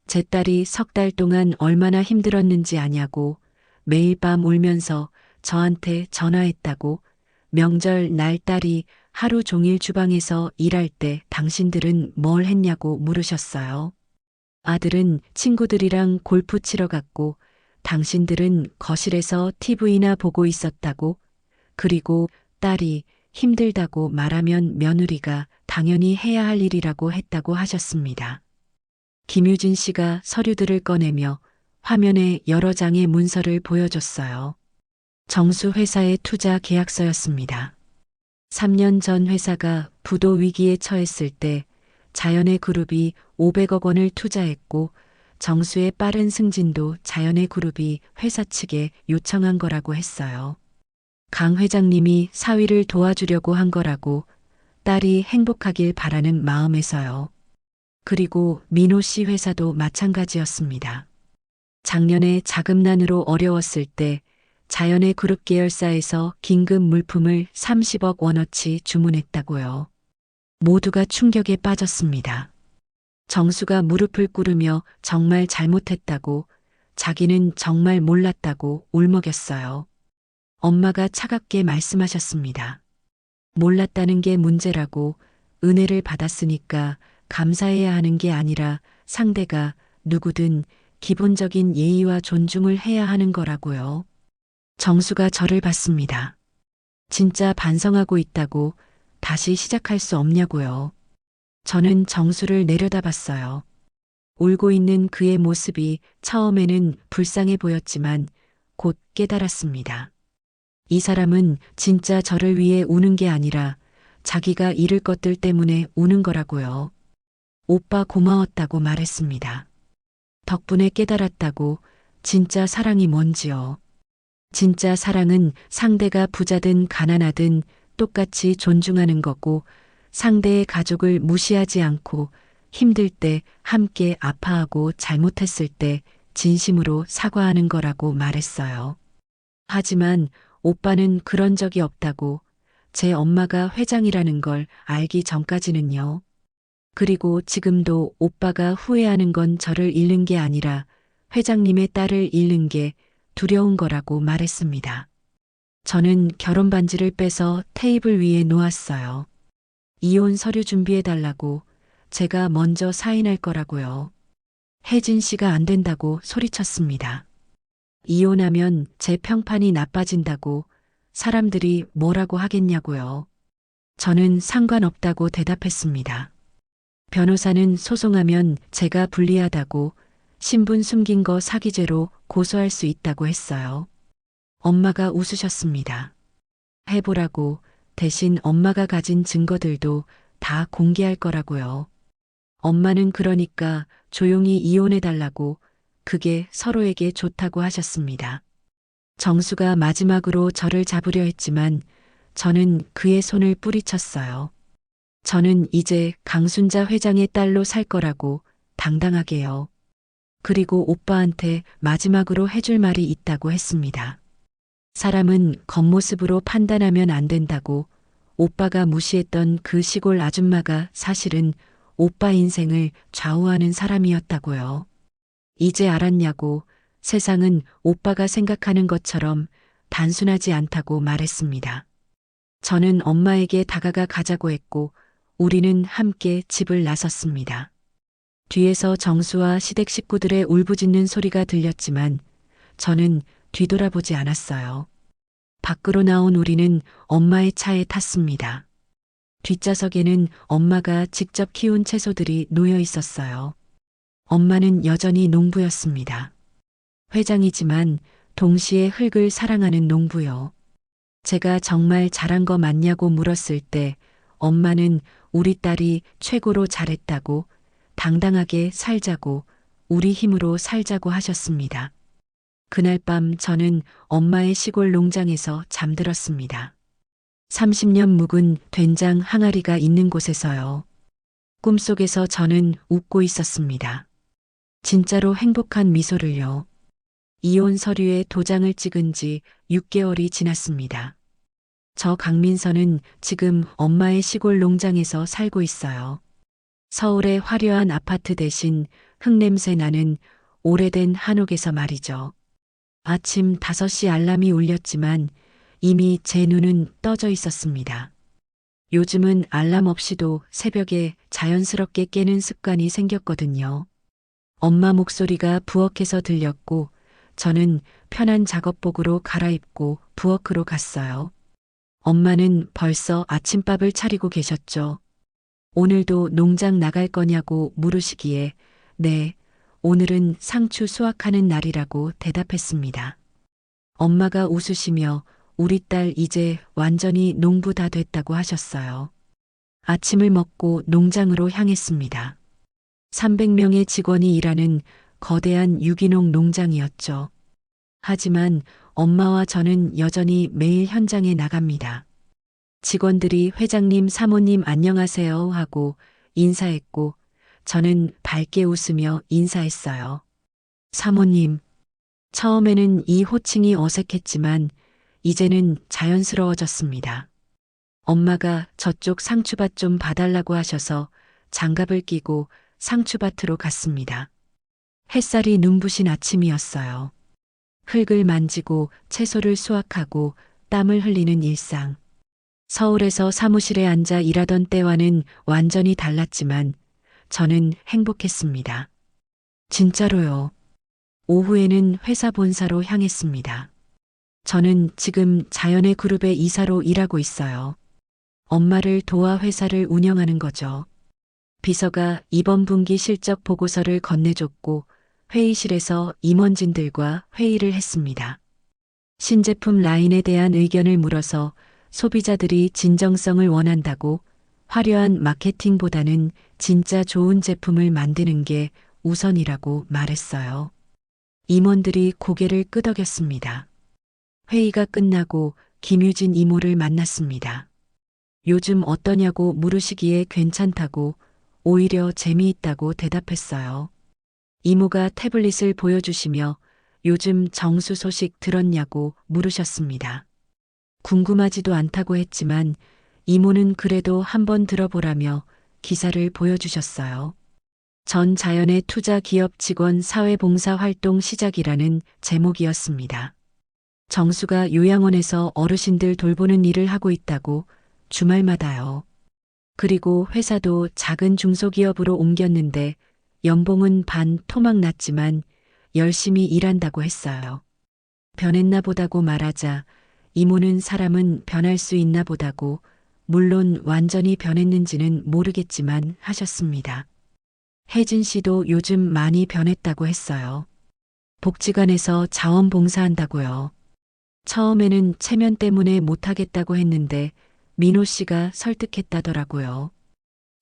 제 딸이 3달 동안 얼마나 힘들었는지 아냐고 매일 밤 울면서 저한테 전화했다고, 명절 날 딸이 하루 종일 주방에서 일할 때 당신들은 뭘 했냐고 물으셨어요. 아들은 친구들이랑 골프 치러 갔고 당신들은 거실에서 TV나 보고 있었다고, 그리고 딸이 힘들다고 말하면 며느리가 당연히 해야 할 일이라고 했다고 하셨습니다. 김유진 씨가 서류들을 꺼내며 화면에 여러 장의 문서를 보여줬어요. 정수 회사의 투자 계약서였습니다. 3년 전 회사가 부도 위기에 처했을 때 자연의 그룹이 500억 원을 투자했고 정수의 빠른 승진도 자연의 그룹이 회사 측에 요청한 거라고 했어요. 강 회장님이 사위를 도와주려고 한 거라고, 딸이 행복하길 바라는 마음에서요. 그리고 민호 씨 회사도 마찬가지였습니다. 작년에 자금난으로 어려웠을 때 자연의 그룹 계열사에서 긴급 물품을 30억 원어치 주문했다고요. 모두가 충격에 빠졌습니다. 정수가 무릎을 꿇으며 정말 잘못했다고, 자기는 정말 몰랐다고 울먹였어요. 엄마가 차갑게 말씀하셨습니다. 몰랐다는 게 문제라고, 은혜를 받았으니까 감사해야 하는 게 아니라 상대가 누구든 기본적인 예의와 존중을 해야 하는 거라고요. 정수가 저를 봤습니다. 진짜 반성하고 있다고, 다시 시작할 수 없냐고요. 저는 정수를 내려다봤어요. 울고 있는 그의 모습이 처음에는 불쌍해 보였지만 곧 깨달았습니다. 이 사람은 진짜 저를 위해 우는 게 아니라 자기가 잃을 것들 때문에 우는 거라고요. 오빠 고마웠다고 말했습니다. 덕분에 깨달았다고, 진짜 사랑이 뭔지요. 진짜 사랑은 상대가 부자든 가난하든 똑같이 존중하는 거고, 상대의 가족을 무시하지 않고 힘들 때 함께 아파하고 잘못했을 때 진심으로 사과하는 거라고 말했어요. 하지만 오빠는 그런 적이 없다고, 제 엄마가 회장이라는 걸 알기 전까지는요. 그리고 지금도 오빠가 후회하는 건 저를 잃는 게 아니라 회장님의 딸을 잃는 게 두려운 거라고 말했습니다. 저는 결혼 반지를 빼서 테이블 위에 놓았어요. 이혼 서류 준비해달라고, 제가 먼저 사인할 거라고요. 혜진 씨가 안 된다고 소리쳤습니다. 이혼하면 제 평판이 나빠진다고, 사람들이 뭐라고 하겠냐고요. 저는 상관없다고 대답했습니다. 변호사는 소송하면 제가 불리하다고, 신분 숨긴 거 사기죄로 고소할 수 있다고 했어요. 엄마가 웃으셨습니다. 해보라고, 대신 엄마가 가진 증거들도 다 공개할 거라고요. 엄마는 그러니까 조용히 이혼해달라고, 그게 서로에게 좋다고 하셨습니다. 정수가 마지막으로 저를 잡으려 했지만 저는 그의 손을 뿌리쳤어요. 저는 이제 강순자 회장의 딸로 살 거라고, 당당하게요. 그리고 오빠한테 마지막으로 해줄 말이 있다고 했습니다. 사람은 겉모습으로 판단하면 안 된다고, 오빠가 무시했던 그 시골 아줌마가 사실은 오빠 인생을 좌우하는 사람이었다고요. 이제 알았냐고, 세상은 오빠가 생각하는 것처럼 단순하지 않다고 말했습니다. 저는 엄마에게 다가가 가자고 했고, 우리는 함께 집을 나섰습니다. 뒤에서 정수와 시댁 식구들의 울부짖는 소리가 들렸지만 저는 뒤돌아보지 않았어요. 밖으로 나온 우리는 엄마의 차에 탔습니다. 뒷좌석에는 엄마가 직접 키운 채소들이 놓여 있었어요. 엄마는 여전히 농부였습니다. 회장이지만 동시에 흙을 사랑하는 농부요. 제가 정말 잘한 거 맞냐고 물었을 때 엄마는 우리 딸이 최고로 잘했다고, 당당하게 살자고, 우리 힘으로 살자고 하셨습니다. 그날 밤 저는 엄마의 시골 농장에서 잠들었습니다. 30년 묵은 된장 항아리가 있는 곳에서요. 꿈속에서 저는 웃고 있었습니다. 진짜로 행복한 미소를요. 이혼 서류에 도장을 찍은 지 6개월이 지났습니다. 저 강민서는 지금 엄마의 시골 농장에서 살고 있어요. 서울의 화려한 아파트 대신 흙냄새 나는 오래된 한옥에서 말이죠. 아침 5시 알람이 울렸지만 이미 제 눈은 떠져 있었습니다. 요즘은 알람 없이도 새벽에 자연스럽게 깨는 습관이 생겼거든요. 엄마 목소리가 부엌에서 들렸고 저는 편한 작업복으로 갈아입고 부엌으로 갔어요. 엄마는 벌써 아침밥을 차리고 계셨죠. 오늘도 농장 나갈 거냐고 물으시기에 네, 오늘은 상추 수확하는 날이라고 대답했습니다. 엄마가 웃으시며 우리 딸 이제 완전히 농부 다 됐다고 하셨어요. 아침을 먹고 농장으로 향했습니다. 300명의 직원이 일하는 거대한 유기농 농장이었죠. 하지만 엄마와 저는 여전히 매일 현장에 나갑니다. 직원들이 회장님, 사모님 안녕하세요 하고 인사했고 저는 밝게 웃으며 인사했어요. 사모님. 처음에는 이 호칭이 어색했지만 이제는 자연스러워졌습니다. 엄마가 저쪽 상추밭 좀 봐달라고 하셔서 장갑을 끼고 상추밭으로 갔습니다. 햇살이 눈부신 아침이었어요. 흙을 만지고 채소를 수확하고 땀을 흘리는 일상. 서울에서 사무실에 앉아 일하던 때와는 완전히 달랐지만 저는 행복했습니다. 진짜로요. 오후에는 회사 본사로 향했습니다. 저는 지금 자연의 그룹의 이사로 일하고 있어요. 엄마를 도와 회사를 운영하는 거죠. 비서가 이번 분기 실적 보고서를 건네줬고 회의실에서 임원진들과 회의를 했습니다. 신제품 라인에 대한 의견을 물어서 소비자들이 진정성을 원한다고 화려한 마케팅보다는 진짜 좋은 제품을 만드는 게 우선이라고 말했어요. 임원들이 고개를 끄덕였습니다. 회의가 끝나고 김유진 이모를 만났습니다. 요즘 어떠냐고 물으시기에 괜찮다고 오히려 재미있다고 대답했어요. 이모가 태블릿을 보여주시며 요즘 정수 소식 들었냐고 물으셨습니다. 궁금하지도 않다고 했지만 이모는 그래도 한번 들어보라며 기사를 보여주셨어요. 전 자연의 투자 기업 직원 사회봉사 활동 시작이라는 제목이었습니다. 정수가 요양원에서 어르신들 돌보는 일을 하고 있다고 주말마다요. 그리고 회사도 작은 중소기업으로 옮겼는데 연봉은 반 토막 났지만 열심히 일한다고 했어요. 변했나 보다고 말하자 이모는 사람은 변할 수 있나 보다고 물론 완전히 변했는지는 모르겠지만 하셨습니다. 혜진 씨도 요즘 많이 변했다고 했어요. 복지관에서 자원봉사한다고요. 처음에는 체면 때문에 못하겠다고 했는데 민호 씨가 설득했다더라고요.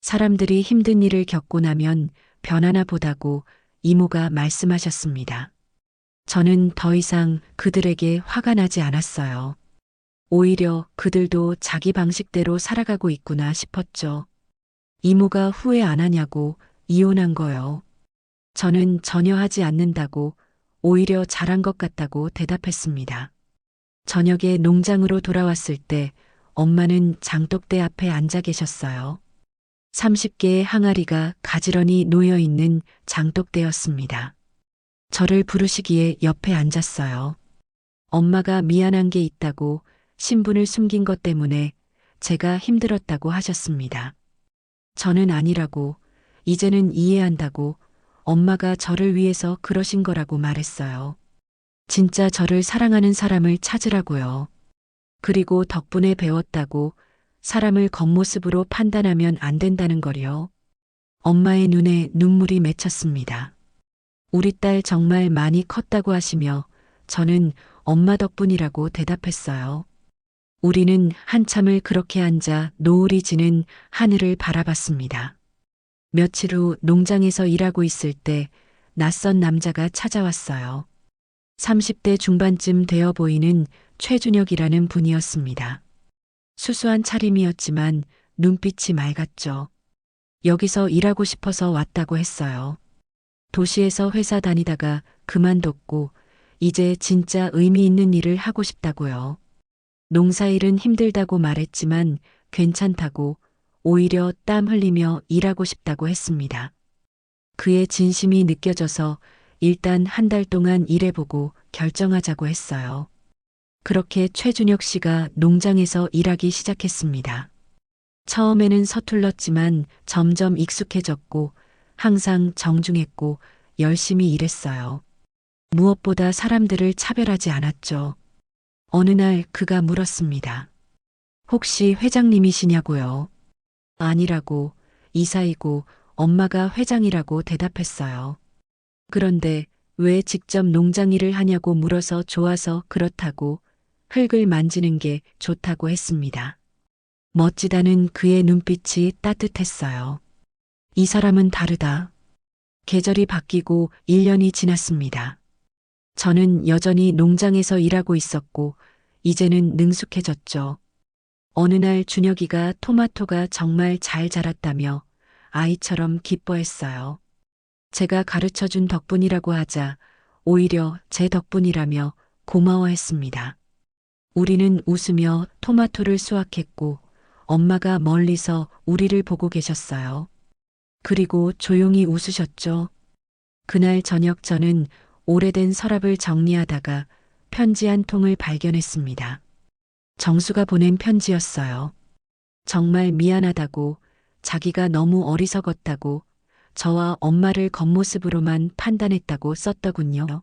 사람들이 힘든 일을 겪고 나면 변하나 보다고 이모가 말씀하셨습니다. 저는 더 이상 그들에게 화가 나지 않았어요. 오히려 그들도 자기 방식대로 살아가고 있구나 싶었죠. 이모가 후회 안 하냐고 이혼한 거요. 저는 전혀 하지 않는다고 오히려 잘한 것 같다고 대답했습니다. 저녁에 농장으로 돌아왔을 때 엄마는 장독대 앞에 앉아 계셨어요. 30개의 항아리가 가지런히 놓여 있는 장독대였습니다. 저를 부르시기에 옆에 앉았어요. 엄마가 미안한 게 있다고 신분을 숨긴 것 때문에 제가 힘들었다고 하셨습니다. 저는 아니라고, 이제는 이해한다고 엄마가 저를 위해서 그러신 거라고 말했어요. 진짜 저를 사랑하는 사람을 찾으라고요. 그리고 덕분에 배웠다고 사람을 겉모습으로 판단하면 안 된다는 거요. 엄마의 눈에 눈물이 맺혔습니다. 우리 딸 정말 많이 컸다고 하시며 저는 엄마 덕분이라고 대답했어요. 우리는 한참을 그렇게 앉아 노을이 지는 하늘을 바라봤습니다. 며칠 후 농장에서 일하고 있을 때 낯선 남자가 찾아왔어요. 30대 중반쯤 되어 보이는 최준혁이라는 분이었습니다. 수수한 차림이었지만 눈빛이 맑았죠. 여기서 일하고 싶어서 왔다고 했어요. 도시에서 회사 다니다가 그만뒀고 이제 진짜 의미 있는 일을 하고 싶다고요. 농사일은 힘들다고 말했지만 괜찮다고, 오히려 땀 흘리며 일하고 싶다고 했습니다. 그의 진심이 느껴져서 일단 한 달 동안 일해보고 결정하자고 했어요. 그렇게 최준혁 씨가 농장에서 일하기 시작했습니다. 처음에는 서툴렀지만 점점 익숙해졌고 항상 정중했고 열심히 일했어요. 무엇보다 사람들을 차별하지 않았죠. 어느 날 그가 물었습니다. 혹시 회장님이시냐고요? 아니라고, 이사이고 엄마가 회장이라고 대답했어요. 그런데 왜 직접 농장 일을 하냐고 물어서 좋아서 그렇다고, 흙을 만지는 게 좋다고 했습니다. 멋지다는 그의 눈빛이 따뜻했어요. 이 사람은 다르다. 계절이 바뀌고 1년이 지났습니다. 저는 여전히 농장에서 일하고 있었고, 이제는 능숙해졌죠. 어느 날 준혁이가 토마토가 정말 잘 자랐다며 아이처럼 기뻐했어요. 제가 가르쳐 준 덕분이라고 하자 오히려 제 덕분이라며 고마워했습니다. 우리는 웃으며 토마토를 수확했고 엄마가 멀리서 우리를 보고 계셨어요. 그리고 조용히 웃으셨죠. 그날 저녁 저는 오래된 서랍을 정리하다가 편지 한 통을 발견했습니다. 정수가 보낸 편지였어요. 정말 미안하다고, 자기가 너무 어리석었다고, 저와 엄마를 겉모습으로만 판단했다고 썼더군요.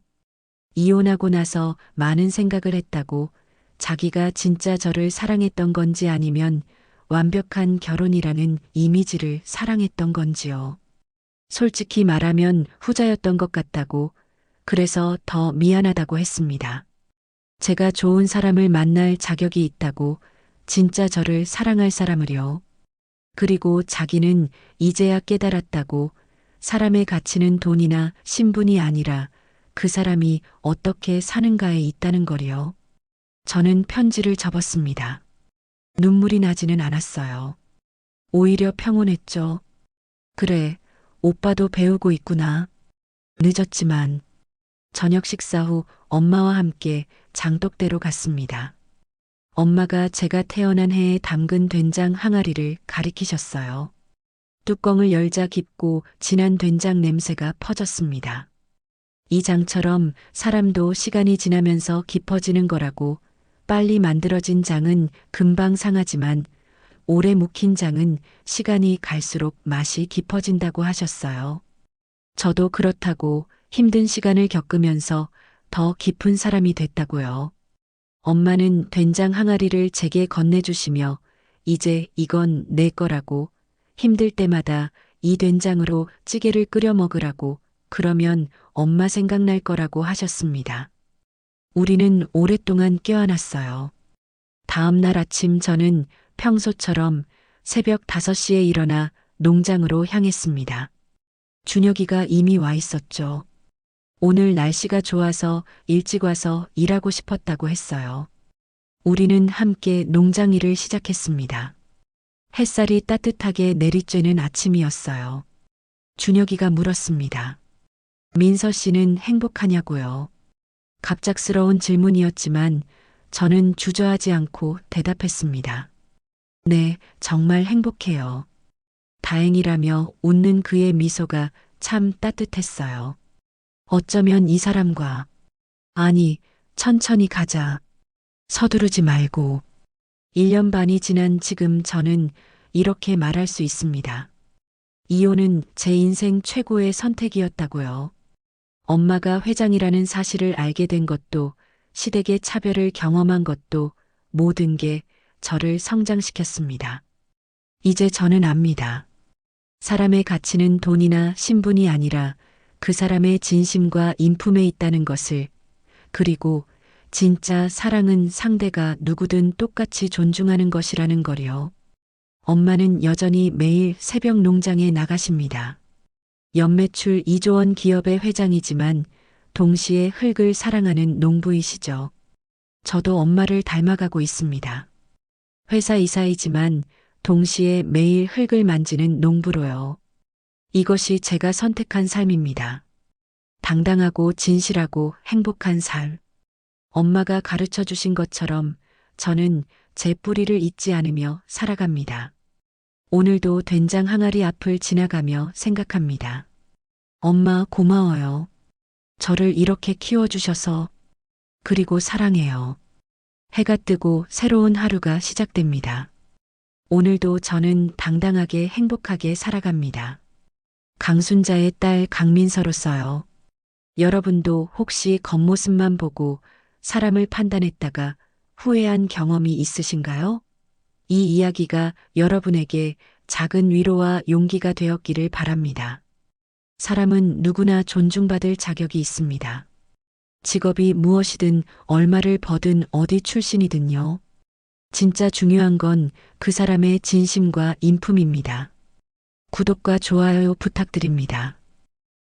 이혼하고 나서 많은 생각을 했다고, 자기가 진짜 저를 사랑했던 건지 아니면 완벽한 결혼이라는 이미지를 사랑했던 건지요. 솔직히 말하면 후자였던 것 같다고, 그래서 더 미안하다고 했습니다. 제가 좋은 사람을 만날 자격이 있다고, 진짜 저를 사랑할 사람을요. 그리고 자기는 이제야 깨달았다고, 사람의 가치는 돈이나 신분이 아니라 그 사람이 어떻게 사는가에 있다는 거리요. 저는 편지를 접었습니다. 눈물이 나지는 않았어요. 오히려 평온했죠. 그래, 오빠도 배우고 있구나. 늦었지만 저녁 식사 후 엄마와 함께 장독대로 갔습니다. 엄마가 제가 태어난 해에 담근 된장 항아리를 가리키셨어요. 뚜껑을 열자 깊고 진한 된장 냄새가 퍼졌습니다. 이 장처럼 사람도 시간이 지나면서 깊어지는 거라고, 빨리 만들어진 장은 금방 상하지만 오래 묵힌 장은 시간이 갈수록 맛이 깊어진다고 하셨어요. 저도 그렇다고 힘든 시간을 겪으면서 더 깊은 사람이 됐다고요. 엄마는 된장 항아리를 제게 건네주시며 이제 이건 내 거라고, 힘들 때마다 이 된장으로 찌개를 끓여 먹으라고, 그러면 엄마 생각날 거라고 하셨습니다. 우리는 오랫동안 껴안았어요. 다음 날 아침 저는 평소처럼 새벽 5시에 일어나 농장으로 향했습니다. 준혁이가 이미 와 있었죠. 오늘 날씨가 좋아서 일찍 와서 일하고 싶었다고 했어요. 우리는 함께 농장 일을 시작했습니다. 햇살이 따뜻하게 내리쬐는 아침이었어요. 준혁이가 물었습니다. 민서 씨는 행복하냐고요. 갑작스러운 질문이었지만 저는 주저하지 않고 대답했습니다. 네, 정말 행복해요. 다행이라며 웃는 그의 미소가 참 따뜻했어요. 어쩌면 이 사람과, 아니, 천천히 가자. 서두르지 말고. 1년 반이 지난 지금 저는 이렇게 말할 수 있습니다. 이혼은 제 인생 최고의 선택이었다고요. 엄마가 회장이라는 사실을 알게 된 것도, 시댁의 차별을 경험한 것도 모든 게 저를 성장시켰습니다. 이제 저는 압니다. 사람의 가치는 돈이나 신분이 아니라 그 사람의 진심과 인품에 있다는 것을, 그리고 진짜 사랑은 상대가 누구든 똑같이 존중하는 것이라는 거요. 엄마는 여전히 매일 새벽 농장에 나가십니다. 연매출 2조 원 기업의 회장이지만 동시에 흙을 사랑하는 농부이시죠. 저도 엄마를 닮아가고 있습니다. 회사 이사이지만 동시에 매일 흙을 만지는 농부로요. 이것이 제가 선택한 삶입니다. 당당하고 진실하고 행복한 삶. 엄마가 가르쳐 주신 것처럼 저는 제 뿌리를 잊지 않으며 살아갑니다. 오늘도 된장 항아리 앞을 지나가며 생각합니다. 엄마 고마워요. 저를 이렇게 키워주셔서. 그리고 사랑해요. 해가 뜨고 새로운 하루가 시작됩니다. 오늘도 저는 당당하게 행복하게 살아갑니다. 강순자의 딸 강민서로서요. 여러분도 혹시 겉모습만 보고 사람을 판단했다가 후회한 경험이 있으신가요? 이 이야기가 여러분에게 작은 위로와 용기가 되었기를 바랍니다. 사람은 누구나 존중받을 자격이 있습니다. 직업이 무엇이든 얼마를 버든 어디 출신이든요. 진짜 중요한 건 그 사람의 진심과 인품입니다. 구독과 좋아요 부탁드립니다.